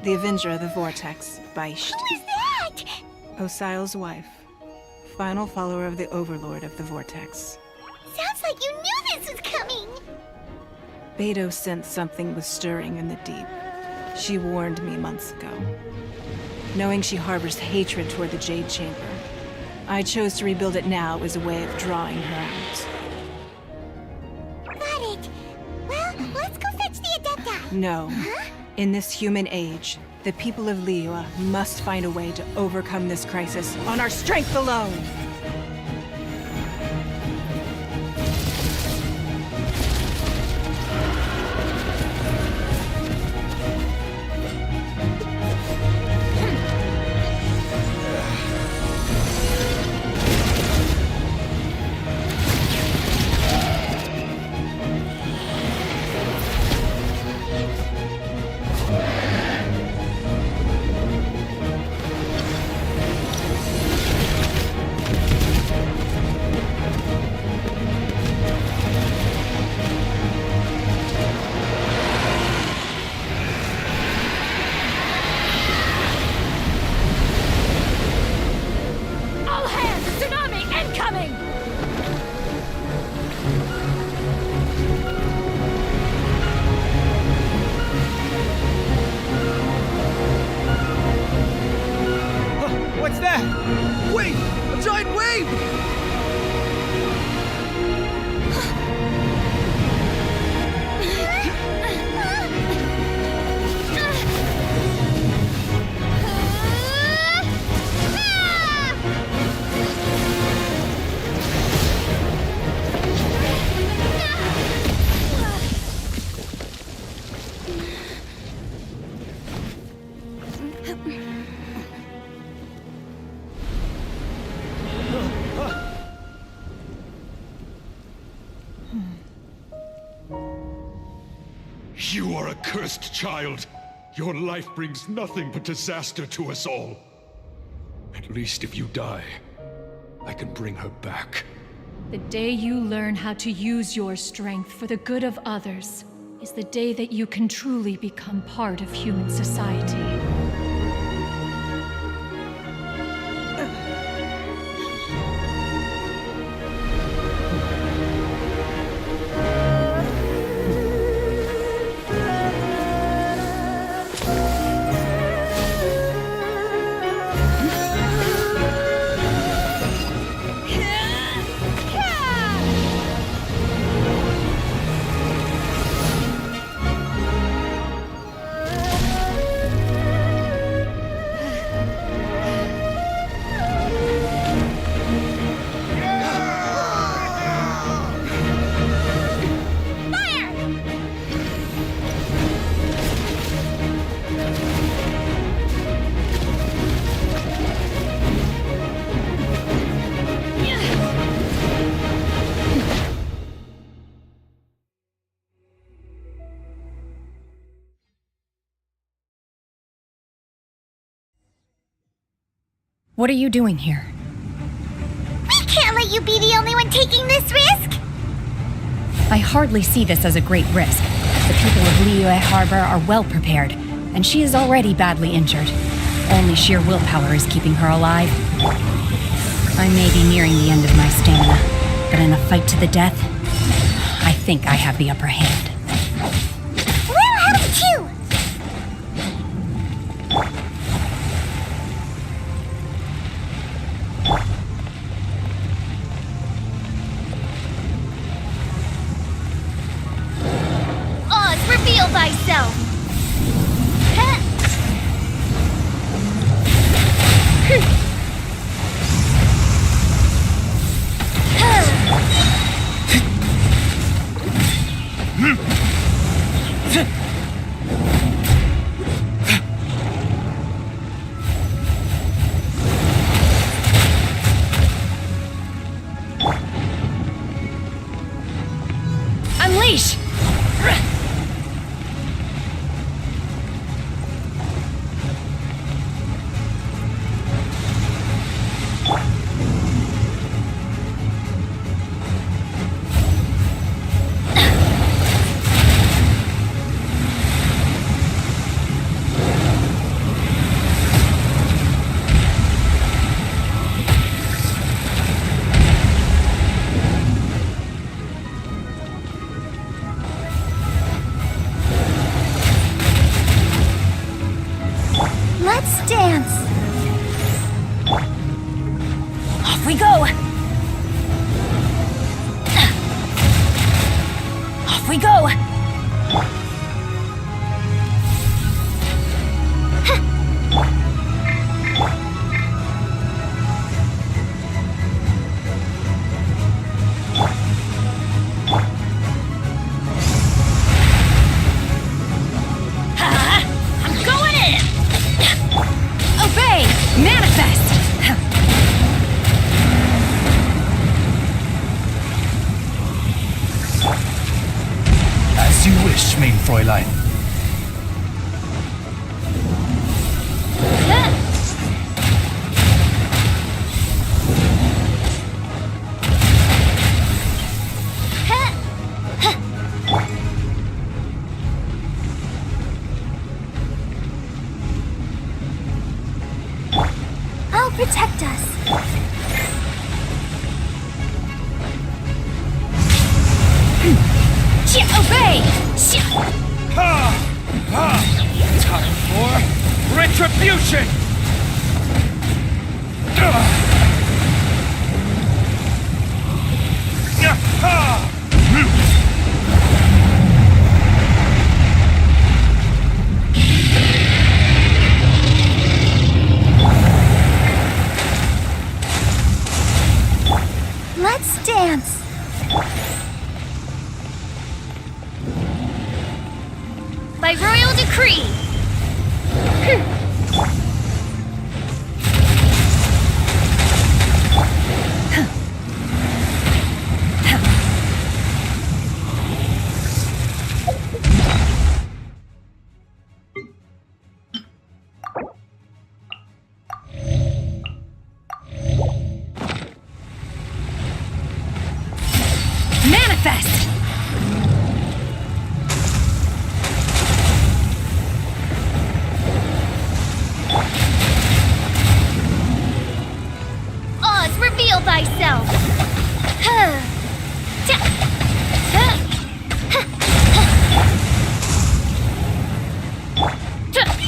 The Avenger of the Vortex, by Shiv. Who is that? Osial's wife. Final follower of the Overlord of the Vortex. Sounds like you knew this was coming! Beidou sensed something was stirring in the deep. She warned me months ago. Knowing she harbors hatred toward the Jade Chamber, I chose to rebuild it now as a way of drawing her out. Got it. Well, let's go fetch the Adepti. No. Huh? In this human age, the people of Liyue must find a way to overcome this crisis on our strength alone! You are a cursed child. Your life brings nothing but disaster to us all. At least if you die, I can bring her back. The day you learn how to use your strength for the good of others is the day that you can truly become part of human society. What are you doing here? We can't let you be the only one taking this risk! I hardly see this as a great risk. The people of Liyue Harbor are well prepared, and she is already badly injured. Only sheer willpower is keeping her alive. I may be nearing the end of my stamina, but in a fight to the death, I think I have the upper hand. Unleash! Let's dance. Off we go! Off we go! I'm going in! Obey! Manifest! As you wish, mein Fräulein. I'll protect us. Obey! Time for retribution! Let's dance. By royal decree! Manifest! Oz, reveal thyself!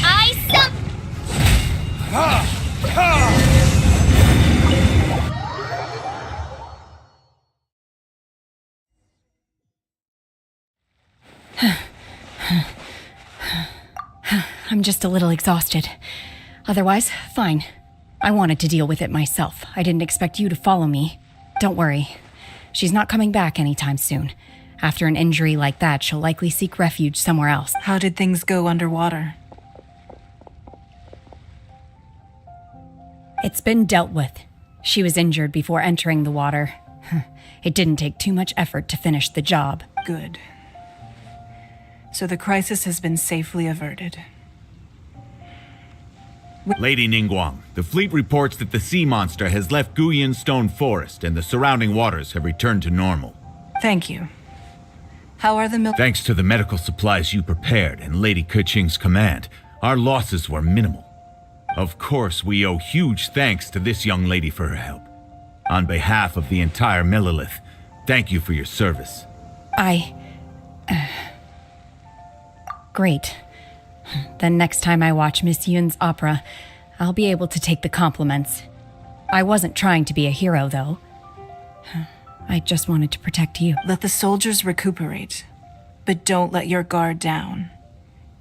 I sup! I'm just a little exhausted. Otherwise, fine. I wanted to deal with it myself. I didn't expect you to follow me. Don't worry. She's not coming back anytime soon. After an injury like that, she'll likely seek refuge somewhere else. How did things go underwater? It's been dealt with. She was injured before entering the water. It didn't take too much effort to finish the job. Good. So the crisis has been safely averted. Lady Ningguang, the fleet reports that the sea monster has left Guyan Stone Forest and the surrounding waters have returned to normal. Thank you. How are the Thanks to the medical supplies you prepared and Lady Keqing's command, our losses were minimal. Of course, we owe huge thanks to this young lady for her help. On behalf of the entire Millelith, thank you for your service. Great. Then next time I watch Miss Yun's opera, I'll be able to take the compliments. I wasn't trying to be a hero, though. I just wanted to protect you. Let the soldiers recuperate, but don't let your guard down.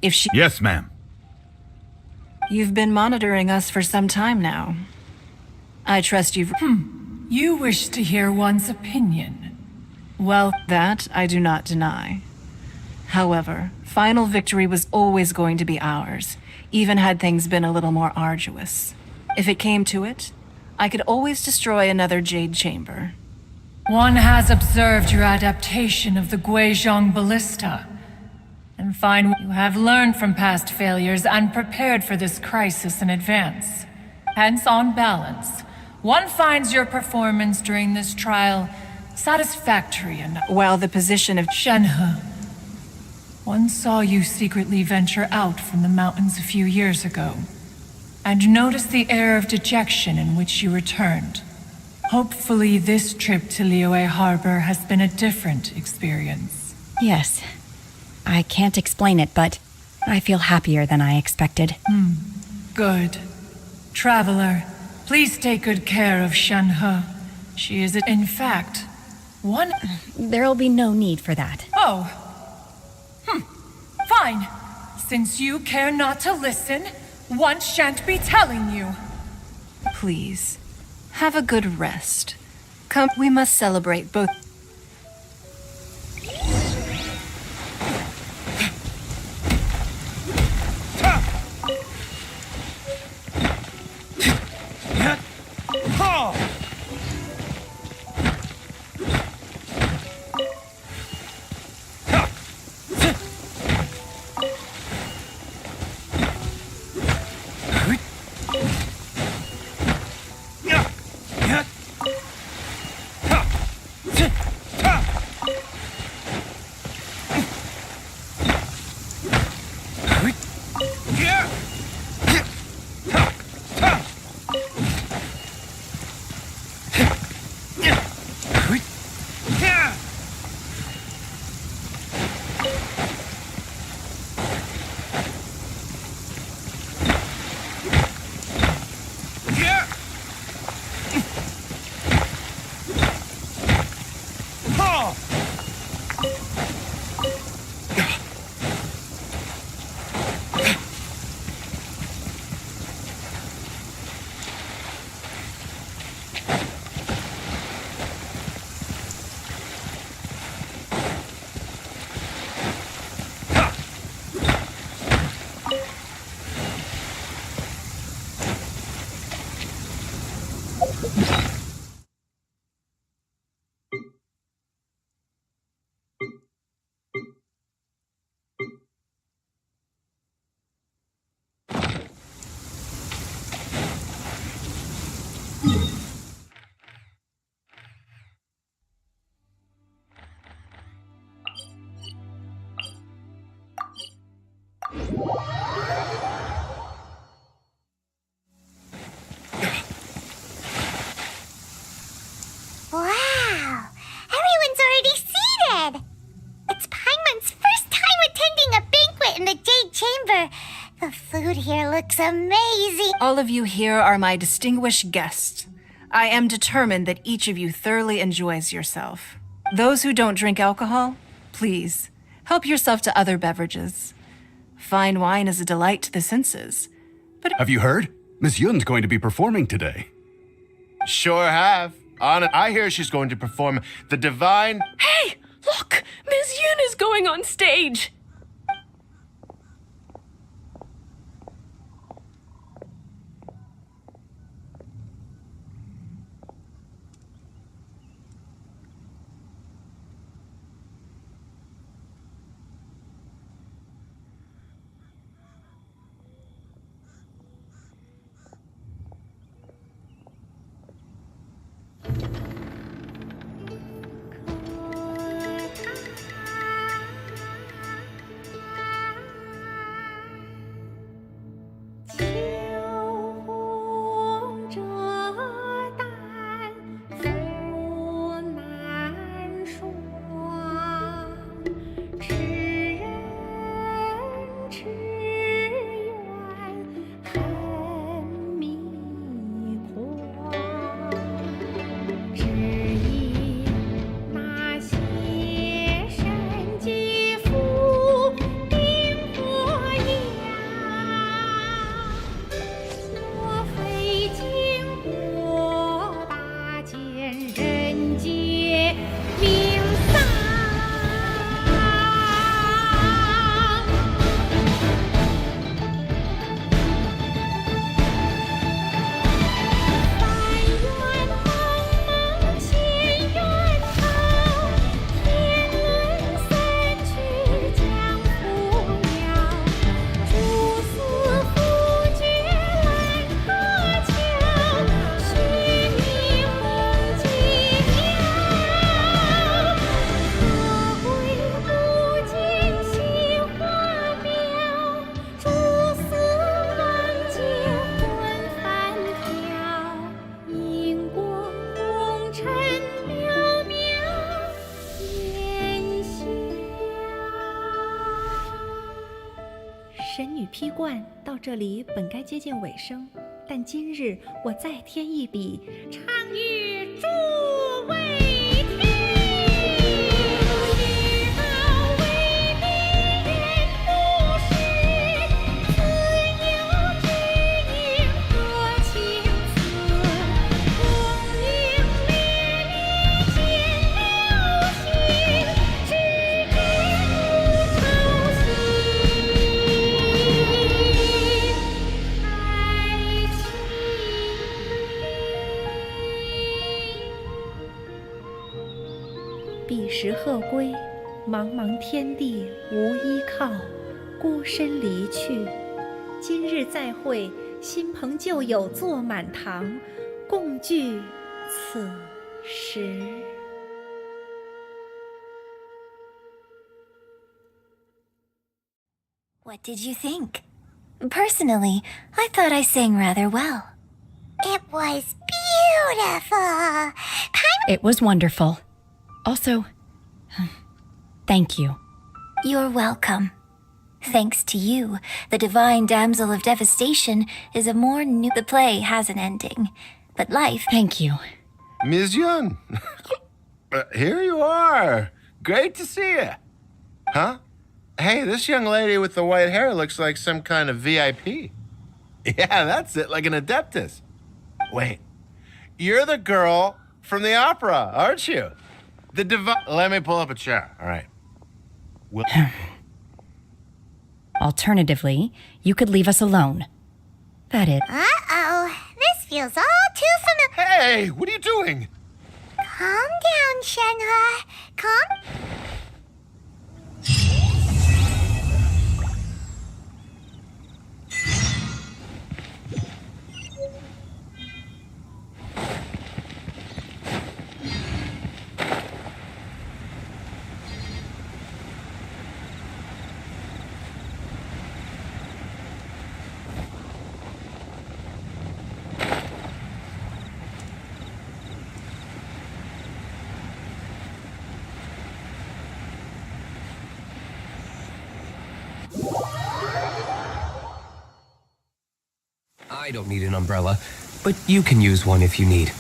If she... Yes, ma'am. You've been monitoring us for some time now. I trust you've... You wish to hear one's opinion. Well, that I do not deny. However, Final victory was always going to be ours, even had things been a little more arduous. If it came to it, I could always destroy another Jade Chamber. One has observed your adaptation of the Guizhong Ballista, and find you have learned from past failures and prepared for this crisis in advance. Hence, on balance, one finds your performance during this trial satisfactory enough. While the position of Shenhe, one saw you secretly venture out from the mountains a few years ago, and noticed the air of dejection in which you returned. Hopefully this trip to Liyue Harbor has been a different experience. Yes. I can't explain it, but I feel happier than I expected. Good. Traveler, please take good care of Shenhe. She is, in fact, one... There'll be no need for that. Oh. Fine. Since you care not to listen, one shan't be telling you. Please, have a good rest. Come, we must celebrate both. Wow! Everyone's already seated! It's Paimon's first time attending a banquet in the Jade Chamber. The food here looks amazing. All of you here are my distinguished guests. I am determined that each of you thoroughly enjoys yourself. Those who don't drink alcohol, please, help yourself to other beverages. Fine wine is a delight to the senses. But have you heard? Miss Yun's going to be performing today. Sure have. I hear she's going to perform the divine... Hey, look! Miss Yun is going on stage! 神女披冠到这里本该接近尾声，但今日我再添一笔，唱与诸位听。彼时鹤归，茫茫天地无依靠，孤身离去。今日再会，新朋旧友坐满堂，共聚此时。What did you think? Personally, I thought I sang rather well. It was beautiful. It was wonderful. Also, thank you. You're welcome. Thanks to you, the Divine Damsel of Devastation is a more new... The play has an ending, but life... Thank you. Ms. Yun, here you are. Great to see you. Huh? Hey, this young lady with the white hair looks like some kind of VIP. Yeah, that's it, like an adeptus. Wait, you're the girl from the opera, aren't you? The Let me pull up a chair, all right. Alternatively, you could leave us alone. That it. Uh-oh, this feels all too familiar. Hey, what are you doing? Calm down, Shenhe. Calm... I don't need an umbrella, but you can use one if you need.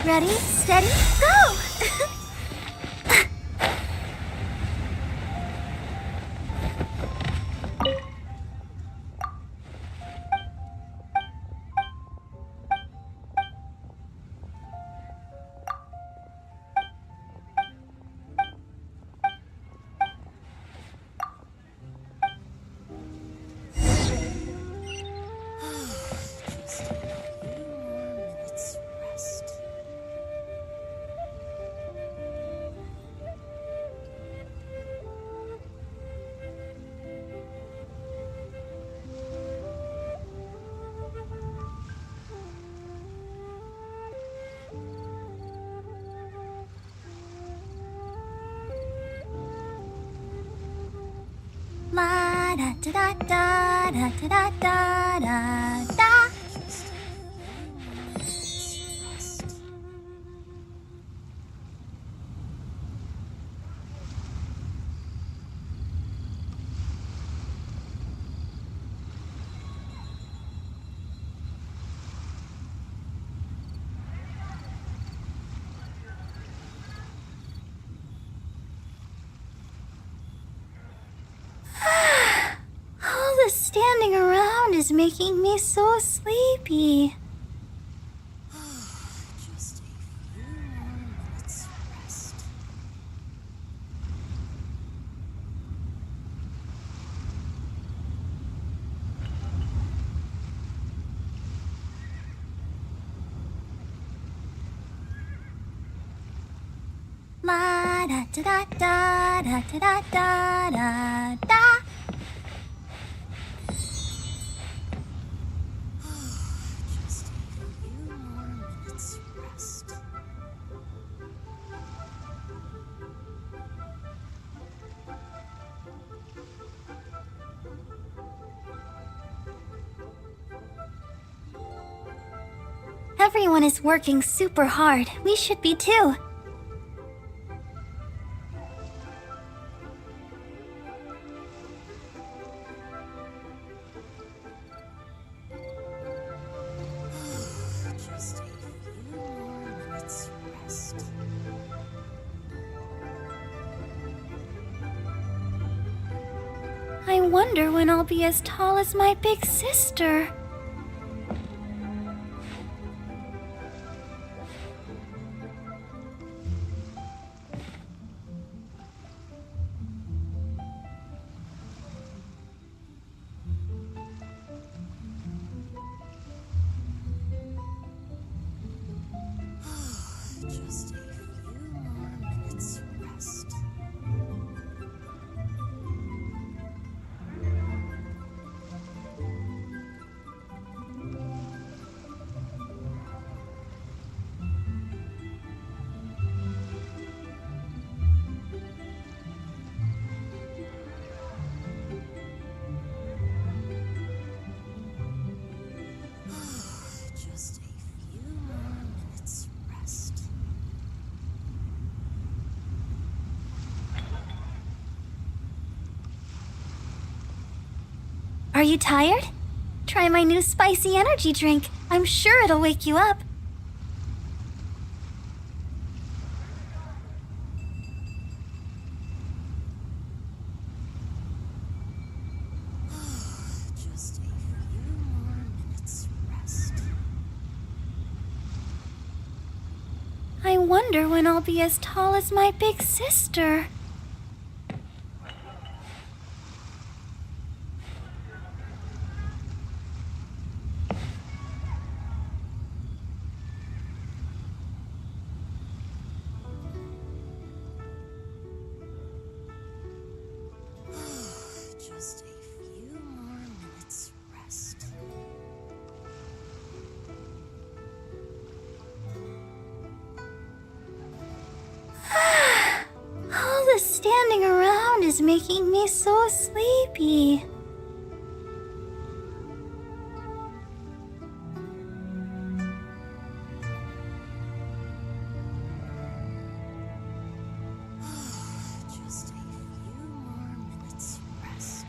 Ready, steady, go! La da da da da da da da da. All the standing around is making me so sleepy. Just a few more minutes rest. La da da da da da da da da da. Just a few more minutes rest. Everyone is working super hard. We should be too. Just a few more minutes rest. I wonder when I'll be as tall as my big sister. Just a few more minutes rest. Just a few more minutes rest. Are you tired? Try my new spicy energy drink. I'm sure it'll wake you up. Just a few more minutes rest. I wonder when I'll be as tall as my big sister. Just a few more minutes rest. All the standing around is making me so sleepy. Just a few more minutes rest.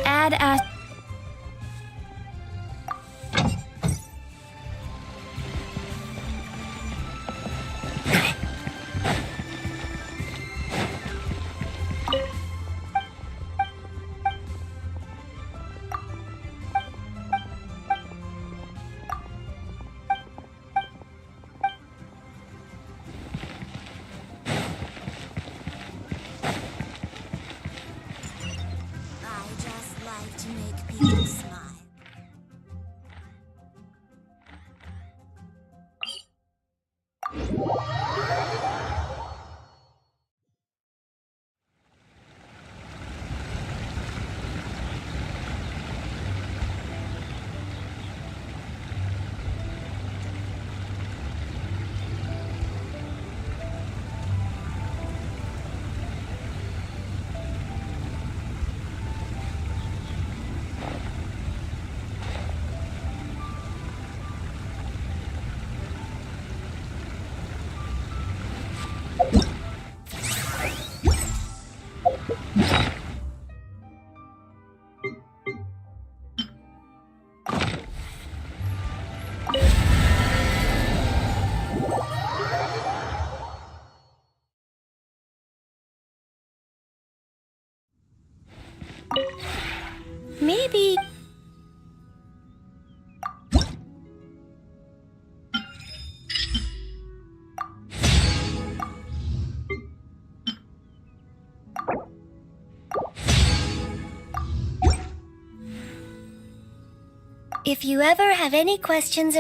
Add as. I just like to make people smile. Maybe. If you ever have any questions.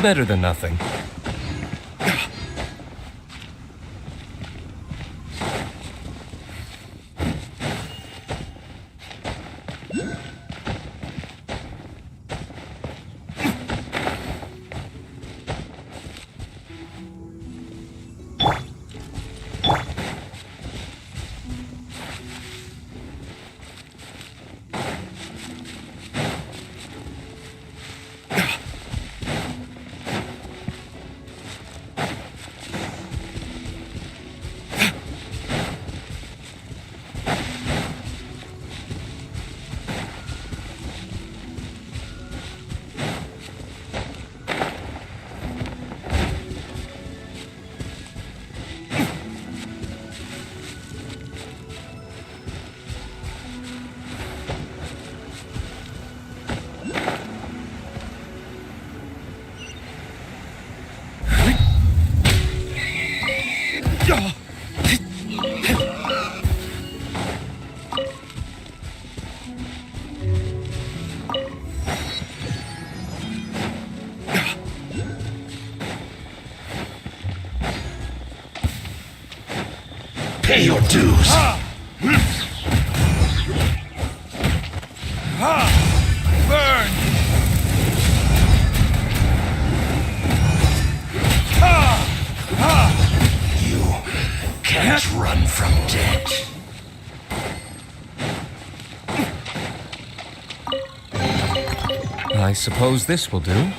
Better than nothing. Pay your dues. Burn! You can't run from death. I suppose this will do.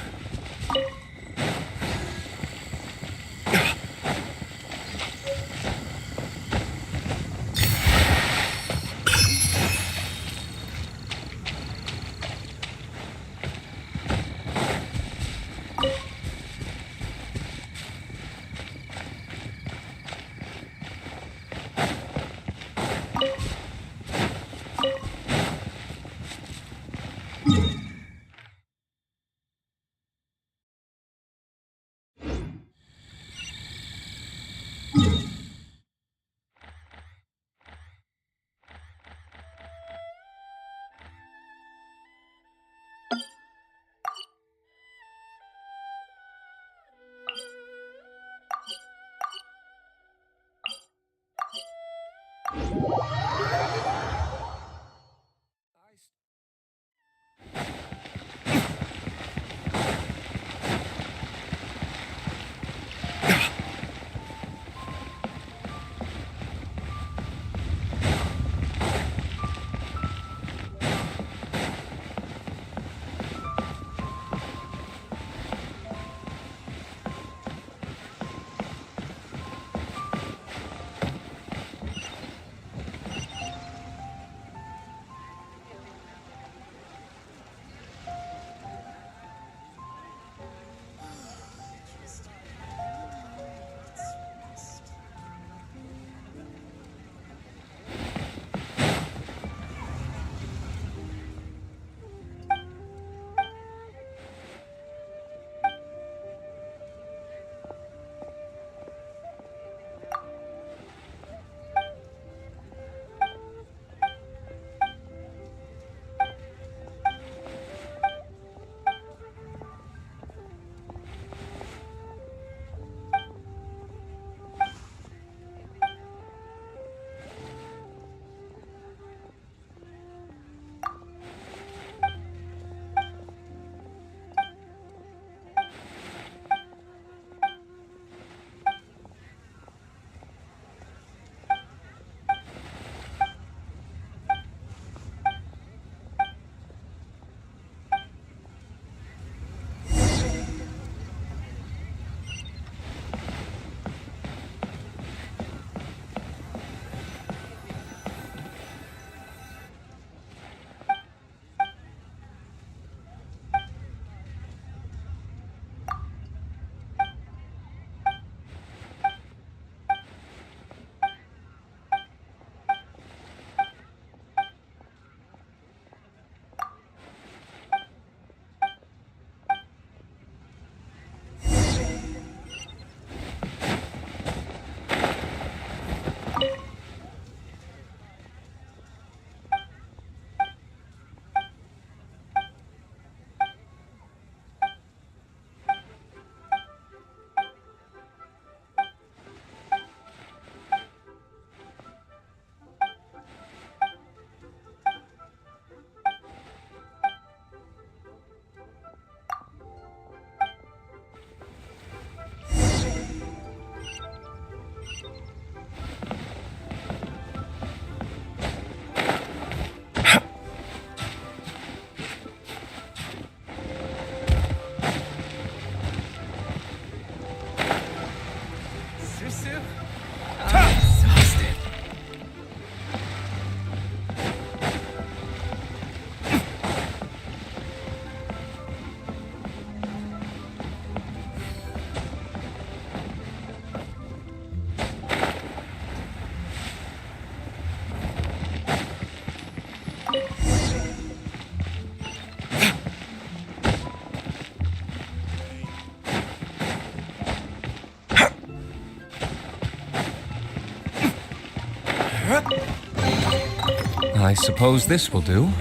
I suppose this will do.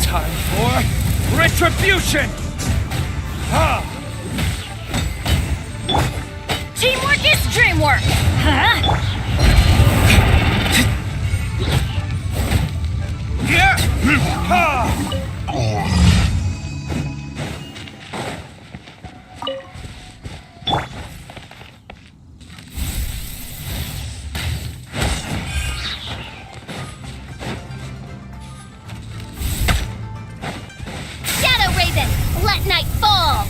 Time for retribution! Teamwork is dreamwork! Huh? Shadow Raven, let night fall!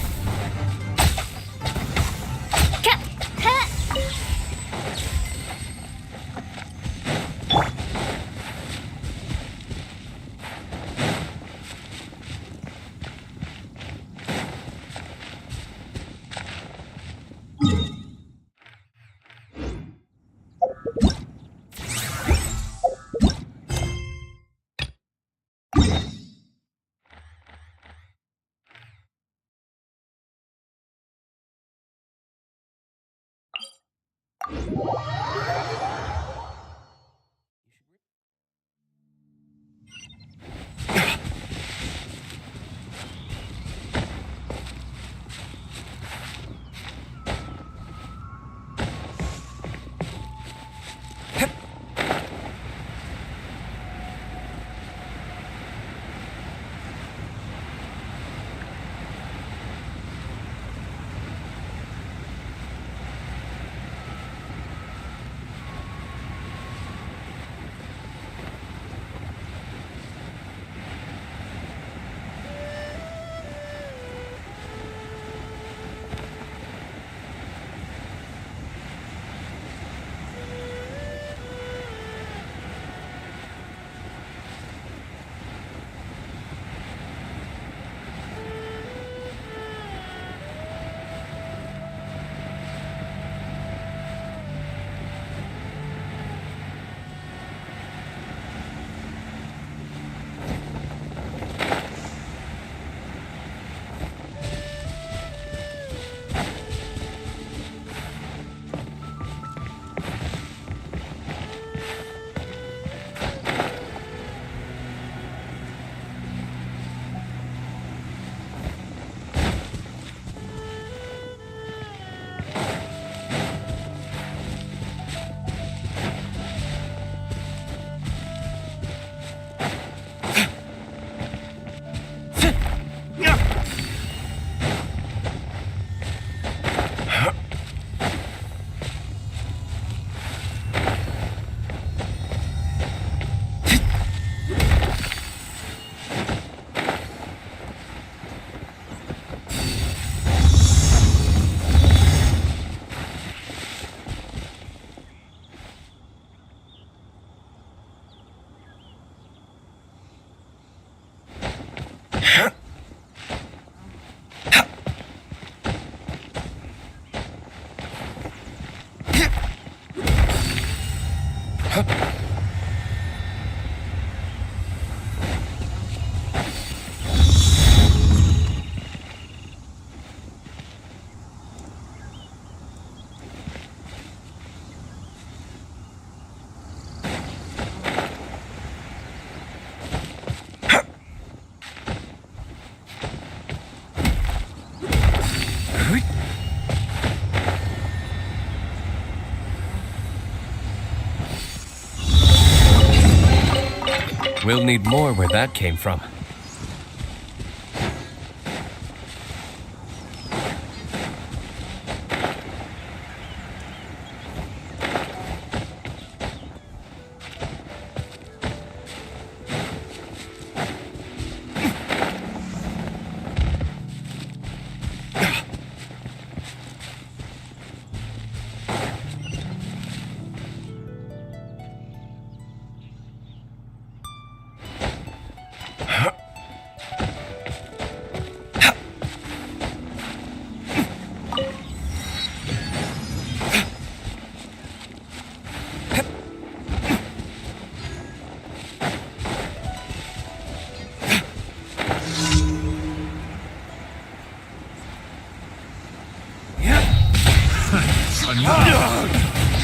We'll need more where that came from.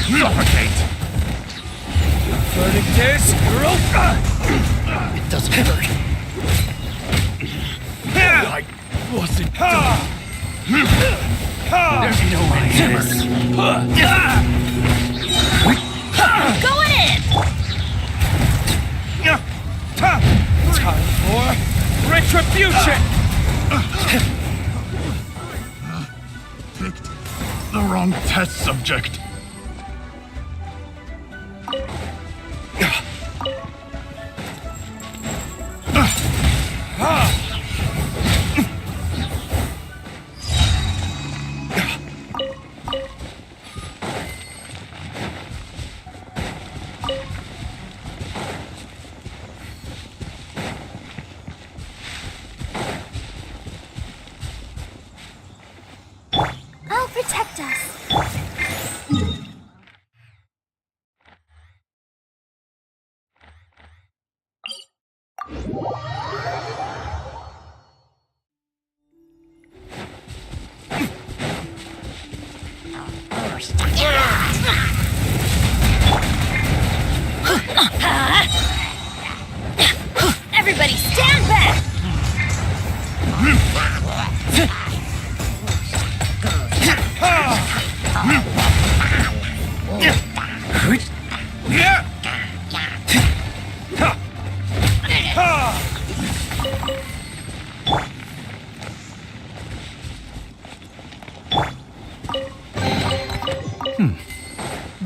Suffocate! The verdict is... It doesn't hurt. I wasn't done. There's no way to this. Going in! Time for retribution! Picked the wrong test subject. I'll protect us.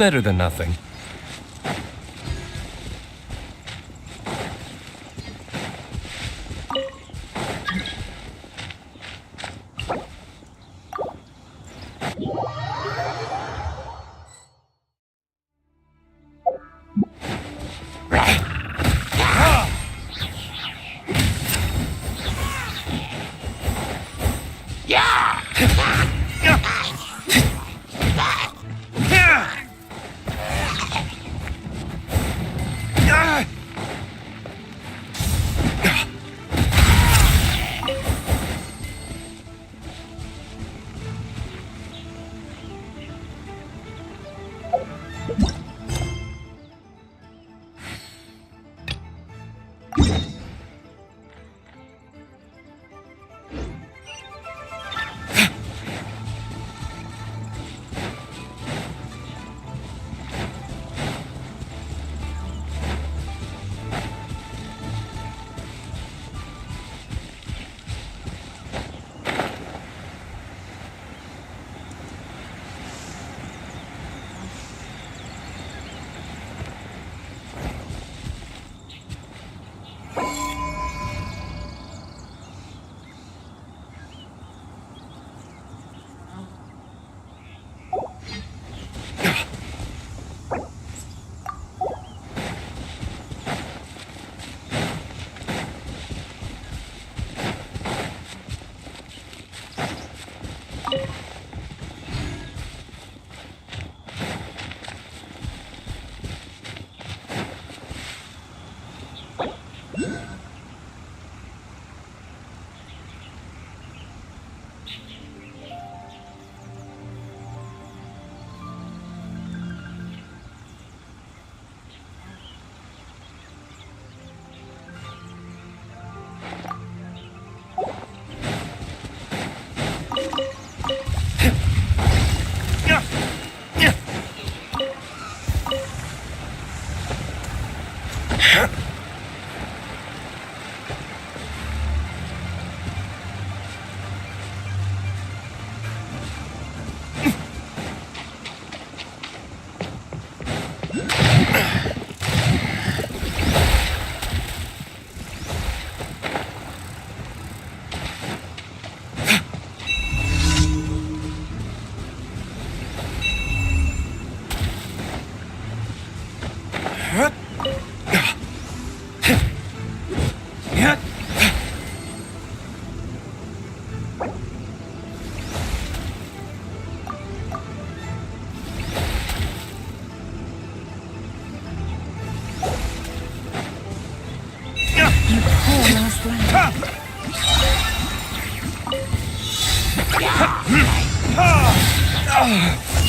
better than nothing.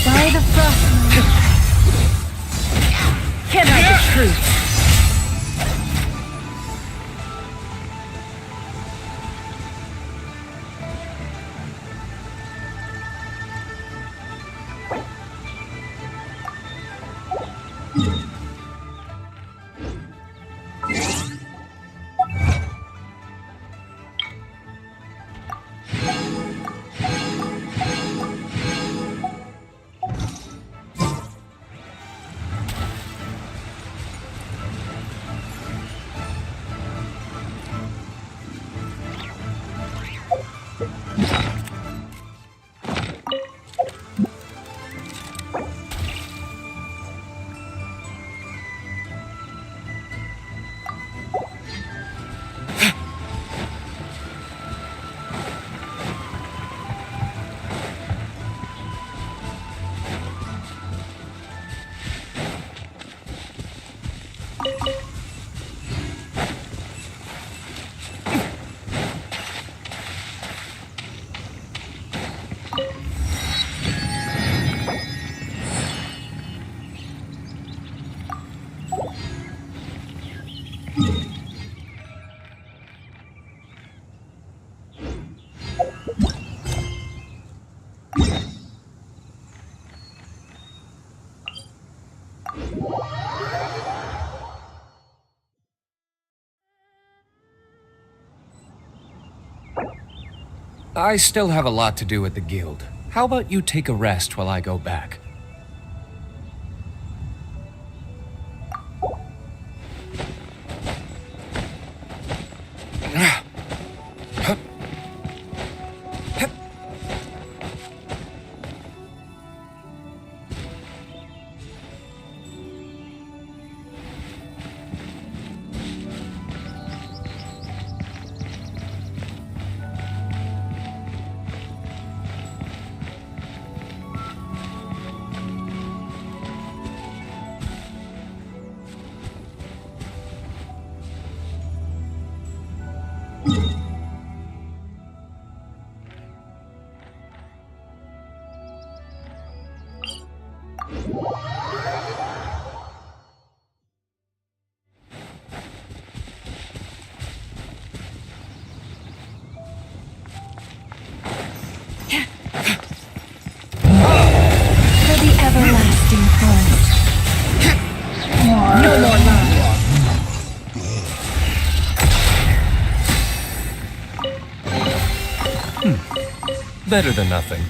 By the frost moon. Can I get truth? I still have a lot to do at the guild. How about you take a rest while I go back? Better than nothing.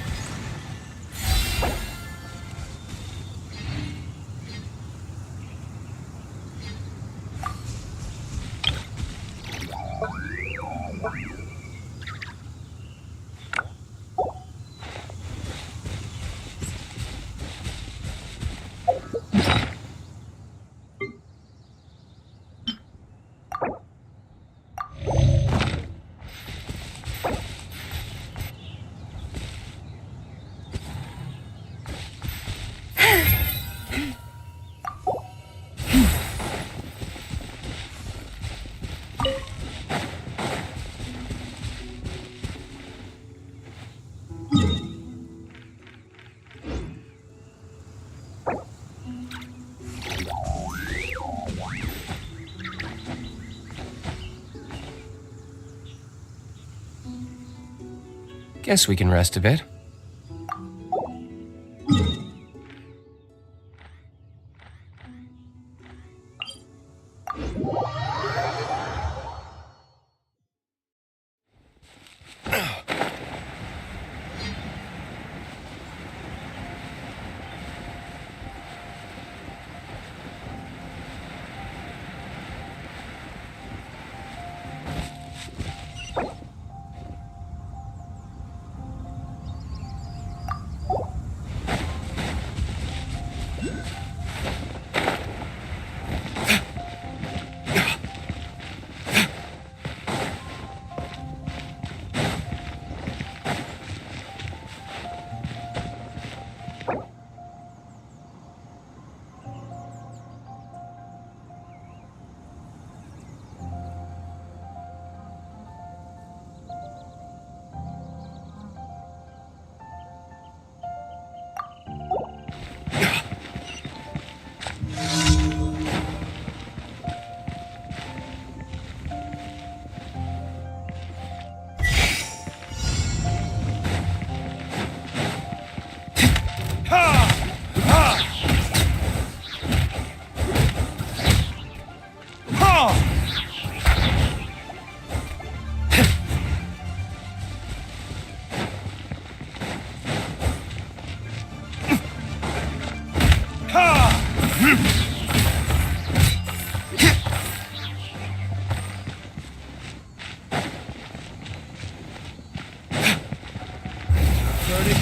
Guess we can rest a bit.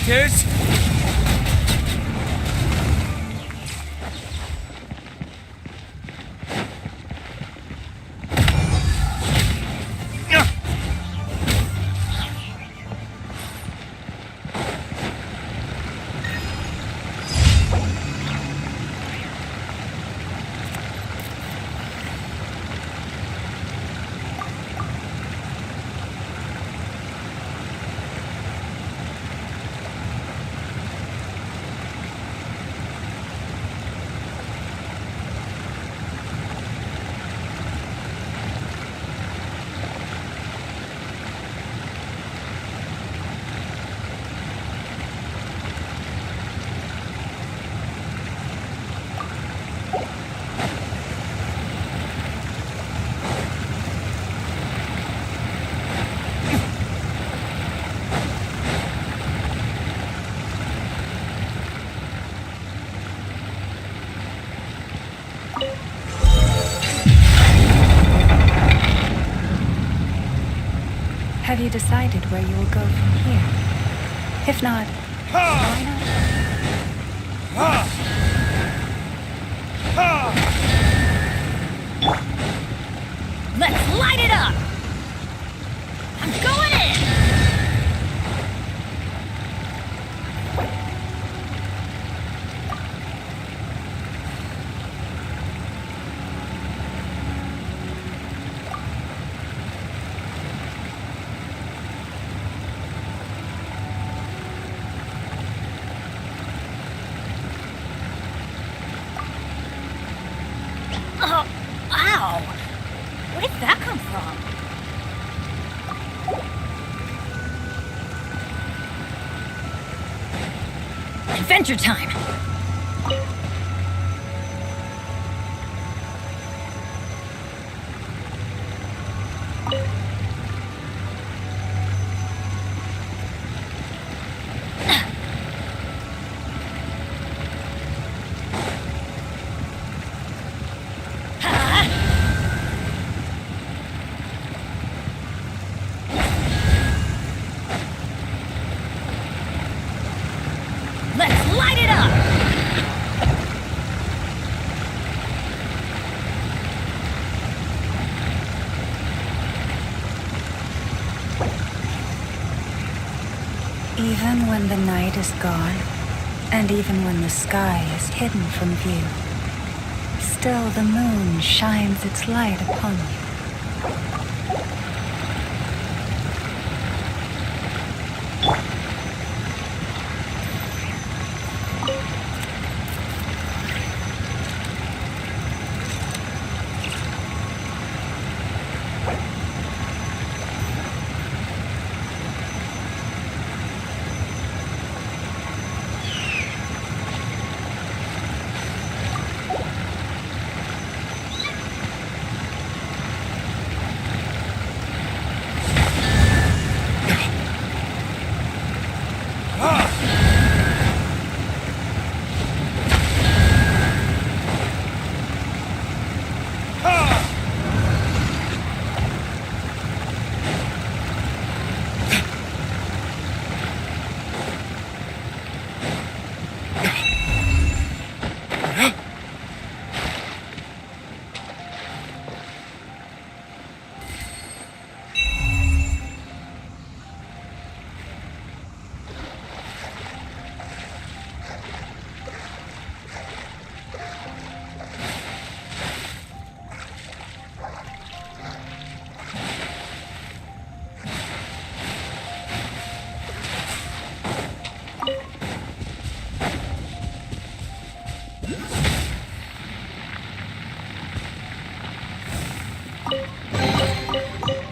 Kids? Have you decided where you will go from here? If not, why not? Let's light it up! I'm going in! Oh, ow! Where did that come from? Adventure time! Even when the night is gone, and even when the sky is hidden from view, still the moon shines its light upon you.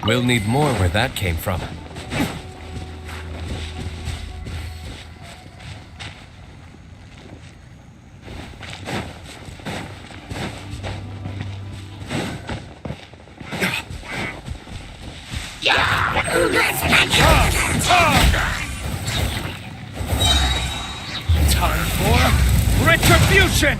We'll need more where that came from. Time for retribution!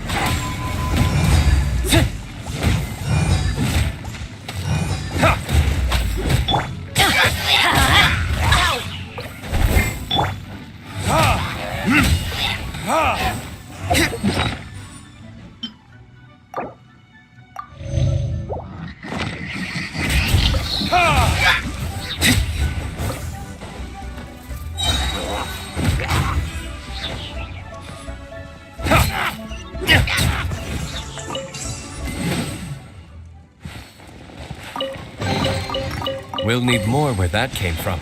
We'll need more where that came from.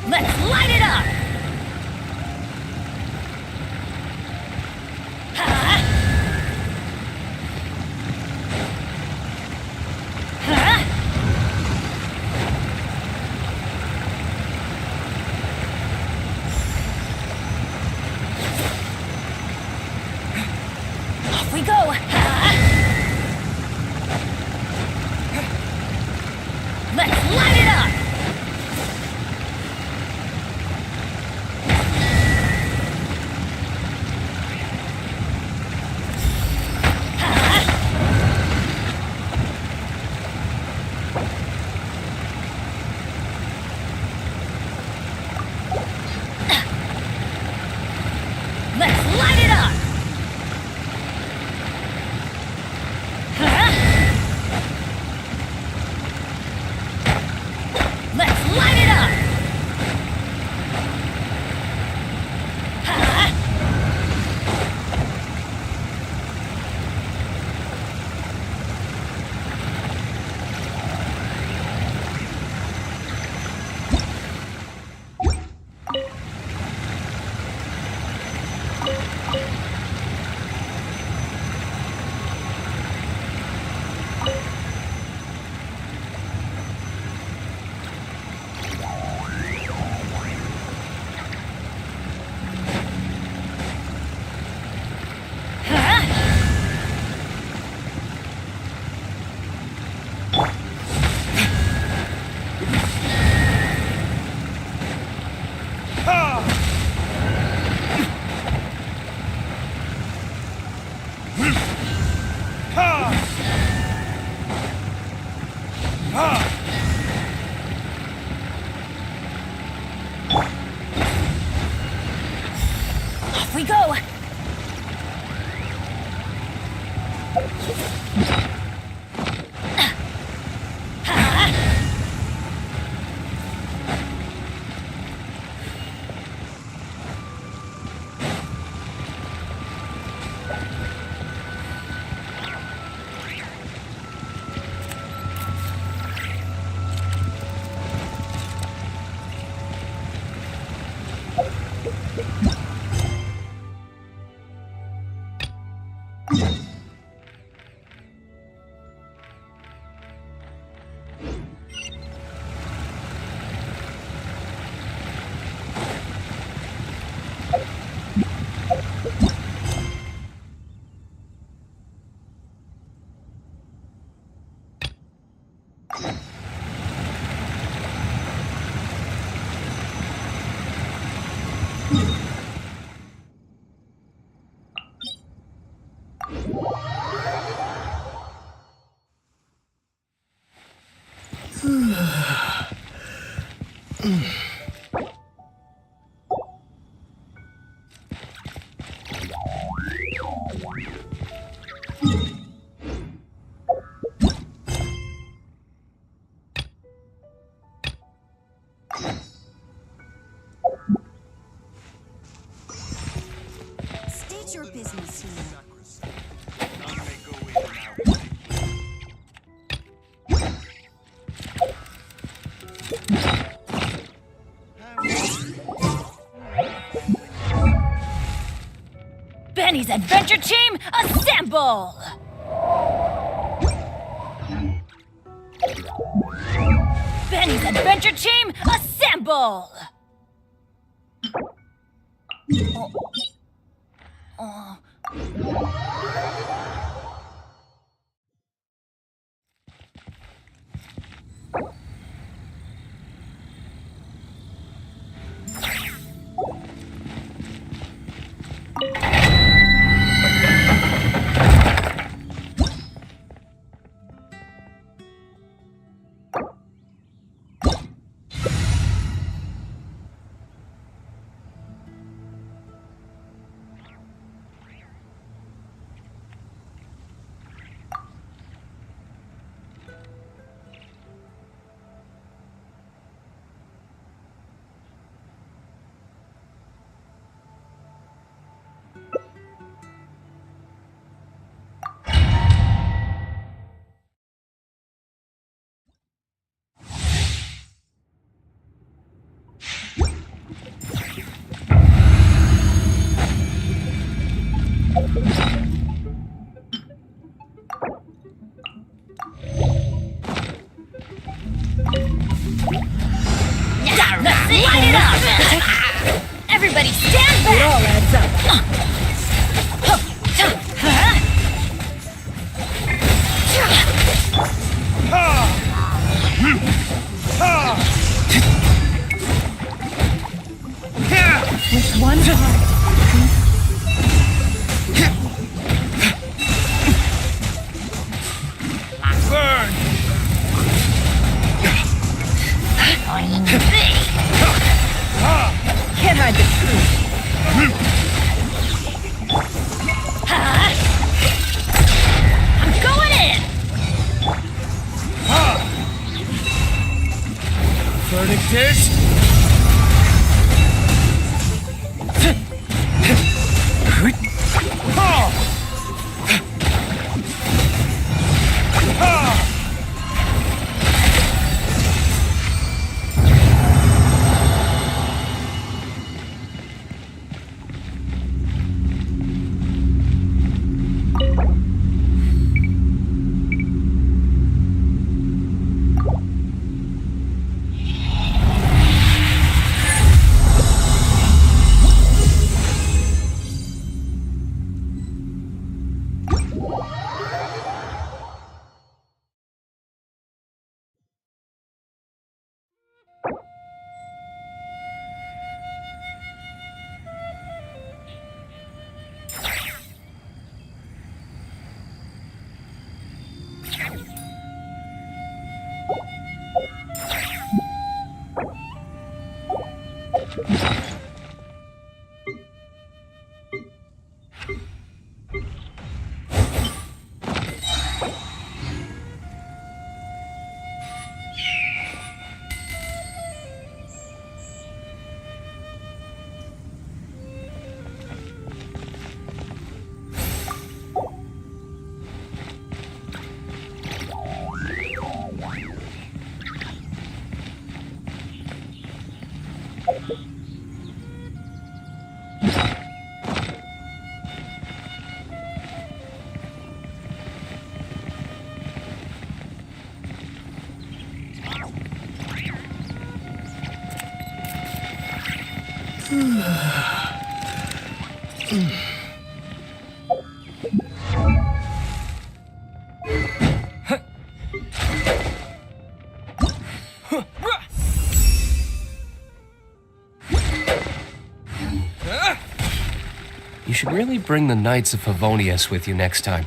Let's light it up! Off we go! Let's light it up! we go! State your business here. Benny's Adventure Team, assemble! Benny's Adventure Team, assemble! Light it up! Everybody stand back! It all adds up. With one heart. Burn! Can't hide the truth. I'm going in! Verdict is... You should really bring the Knights of Favonius with you next time.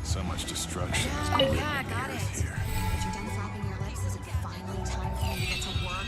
So much destruction has been here. But you're done flapping your lips. Is it finally time for me to get to work?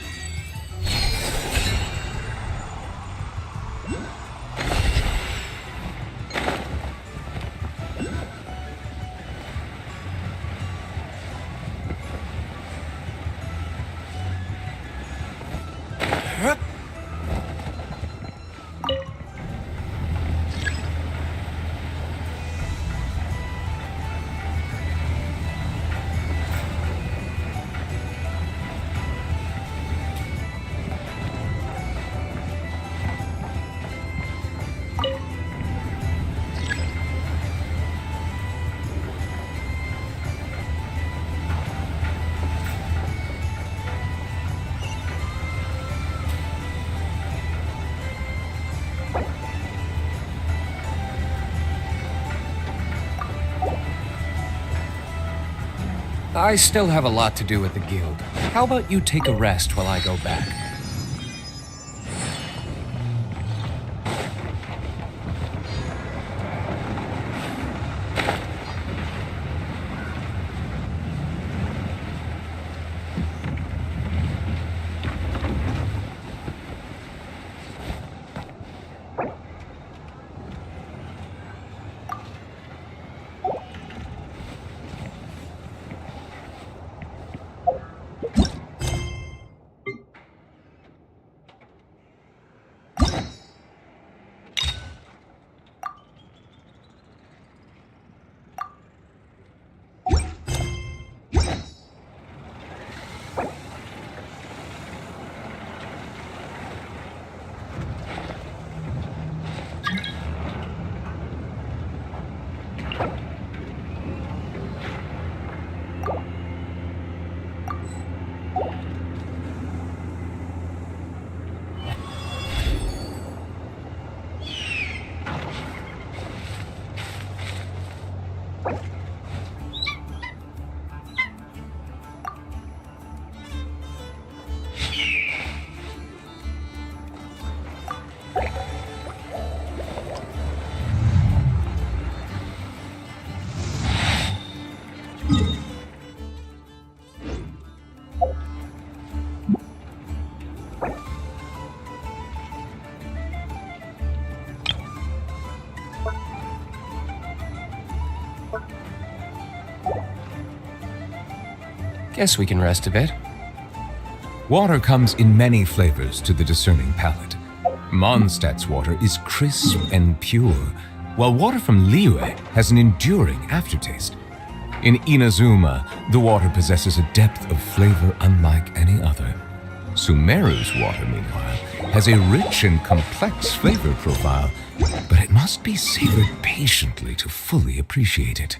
I still have a lot to do with the guild. How about you take a rest while I go back? Guess we can rest a bit. Water comes in many flavors to the discerning palate. Mondstadt's water is crisp and pure, while water from LIYE has an enduring aftertaste. In Inazuma, the water possesses a depth of flavor unlike any other. Sumeru's water, meanwhile, has a rich and complex flavor profile, but it must be savored patiently to fully appreciate it.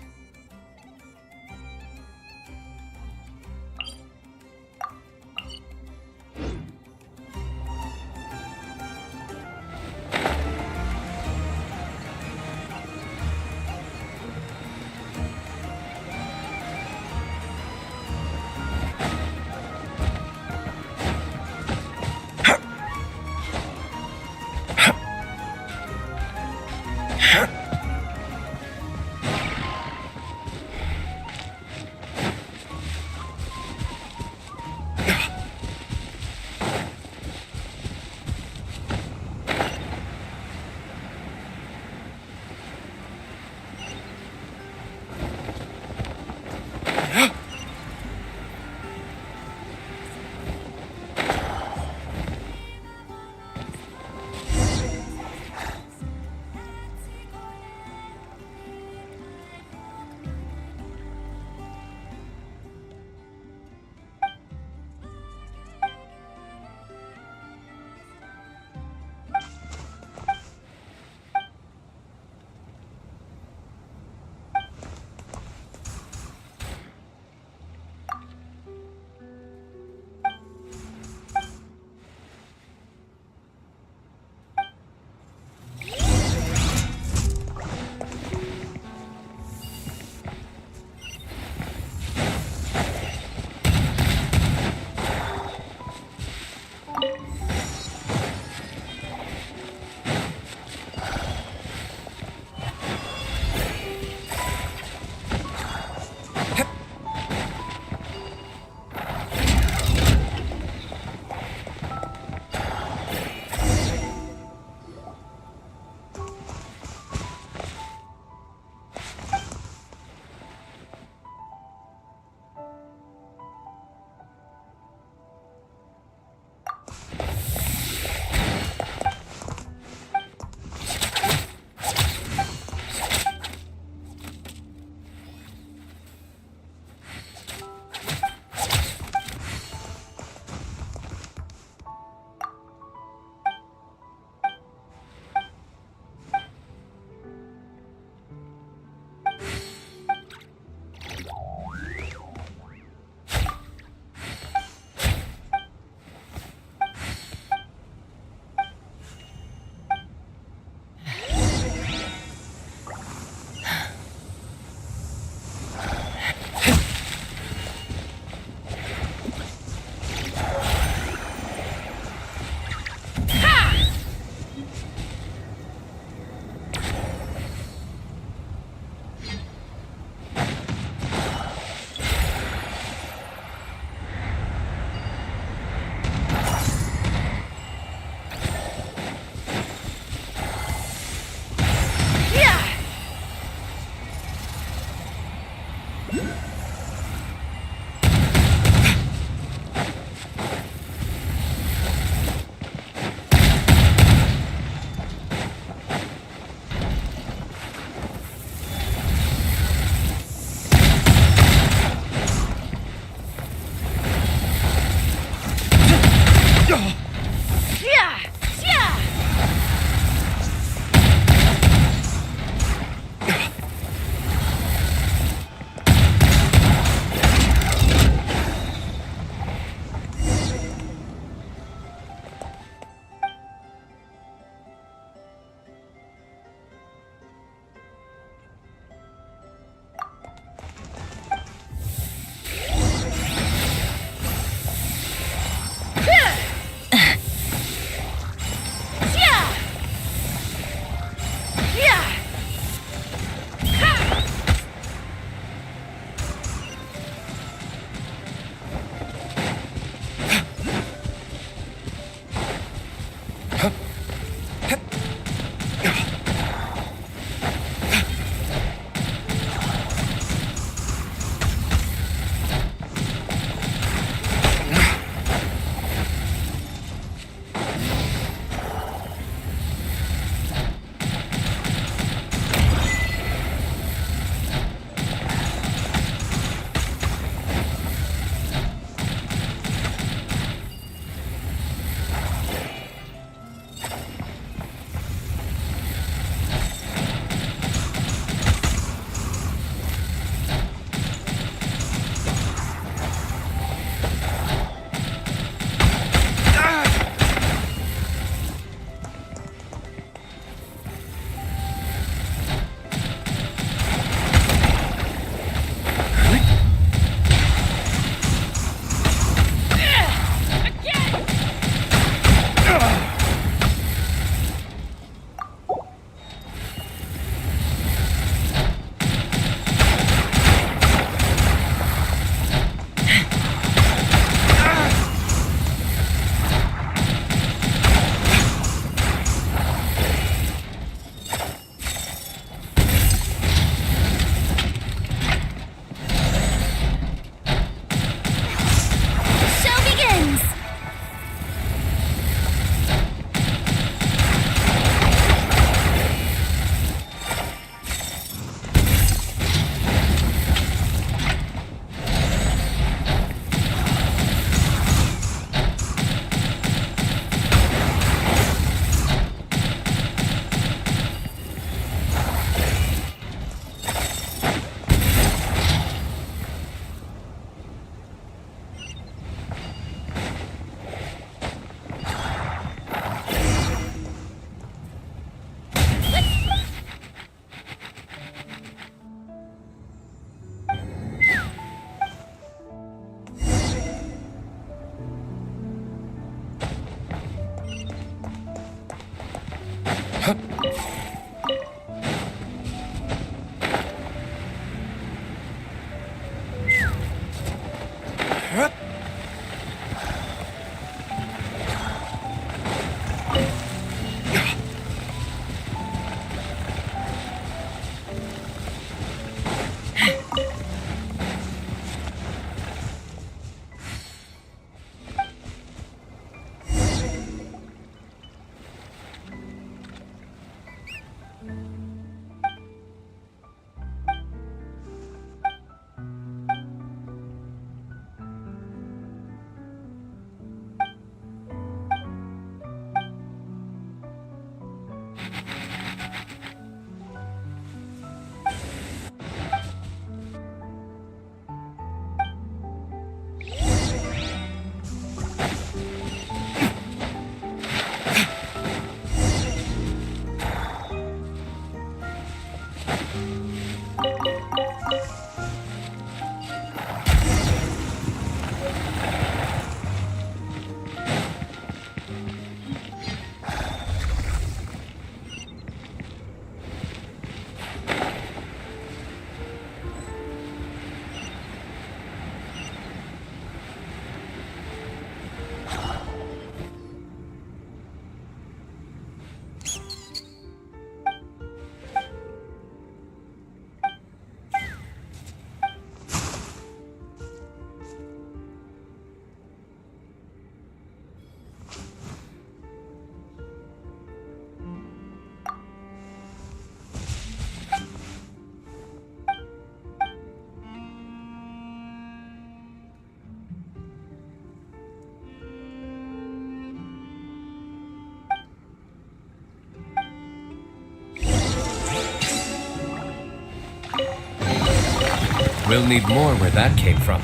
We'll need more where that came from.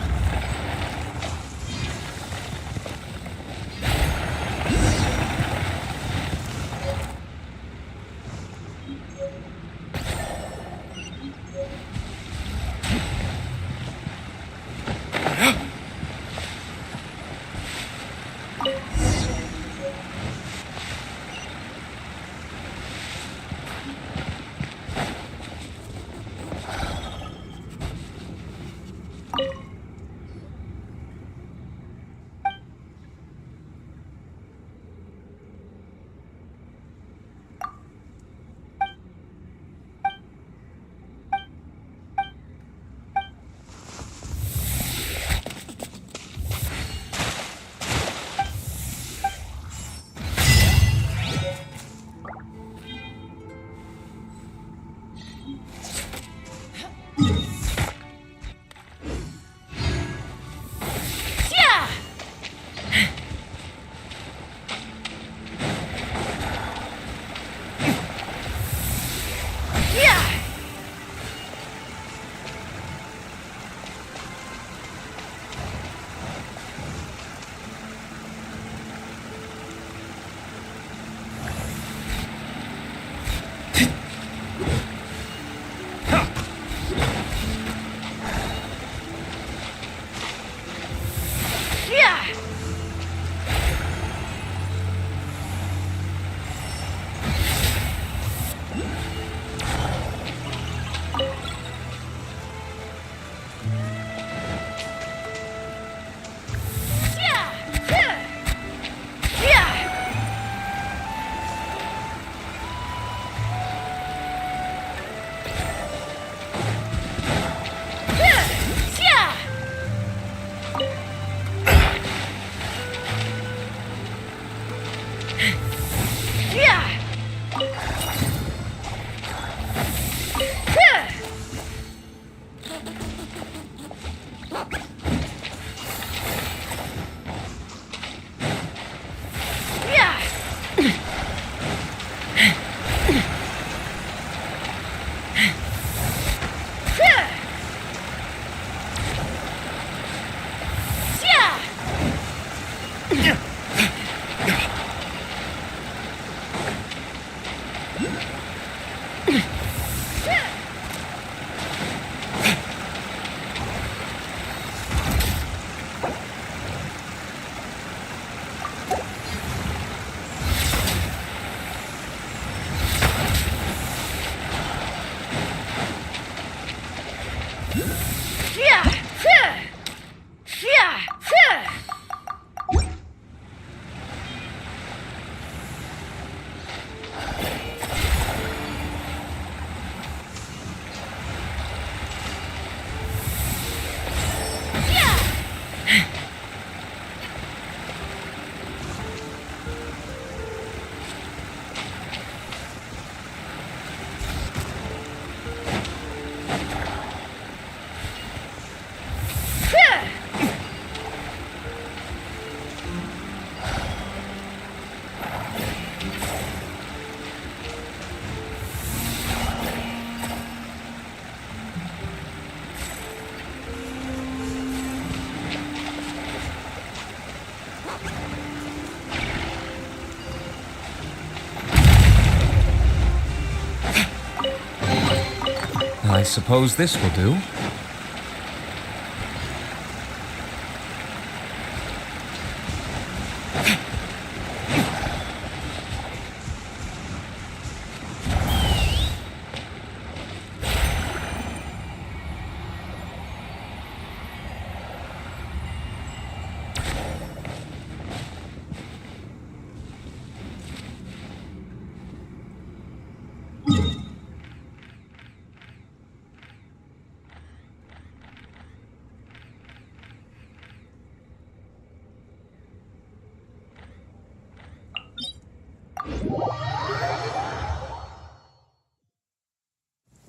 I suppose this will do.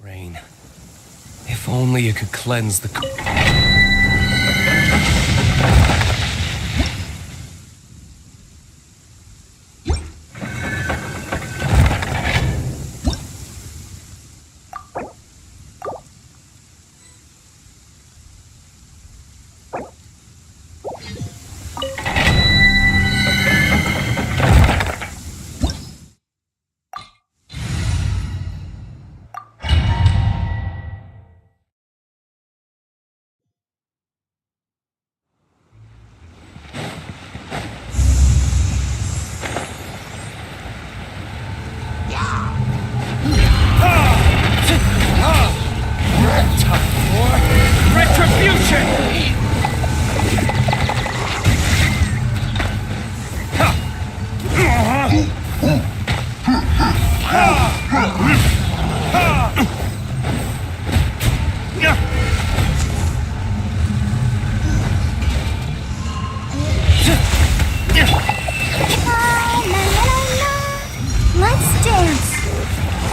Rain. If only you could cleanse the... Let's dance.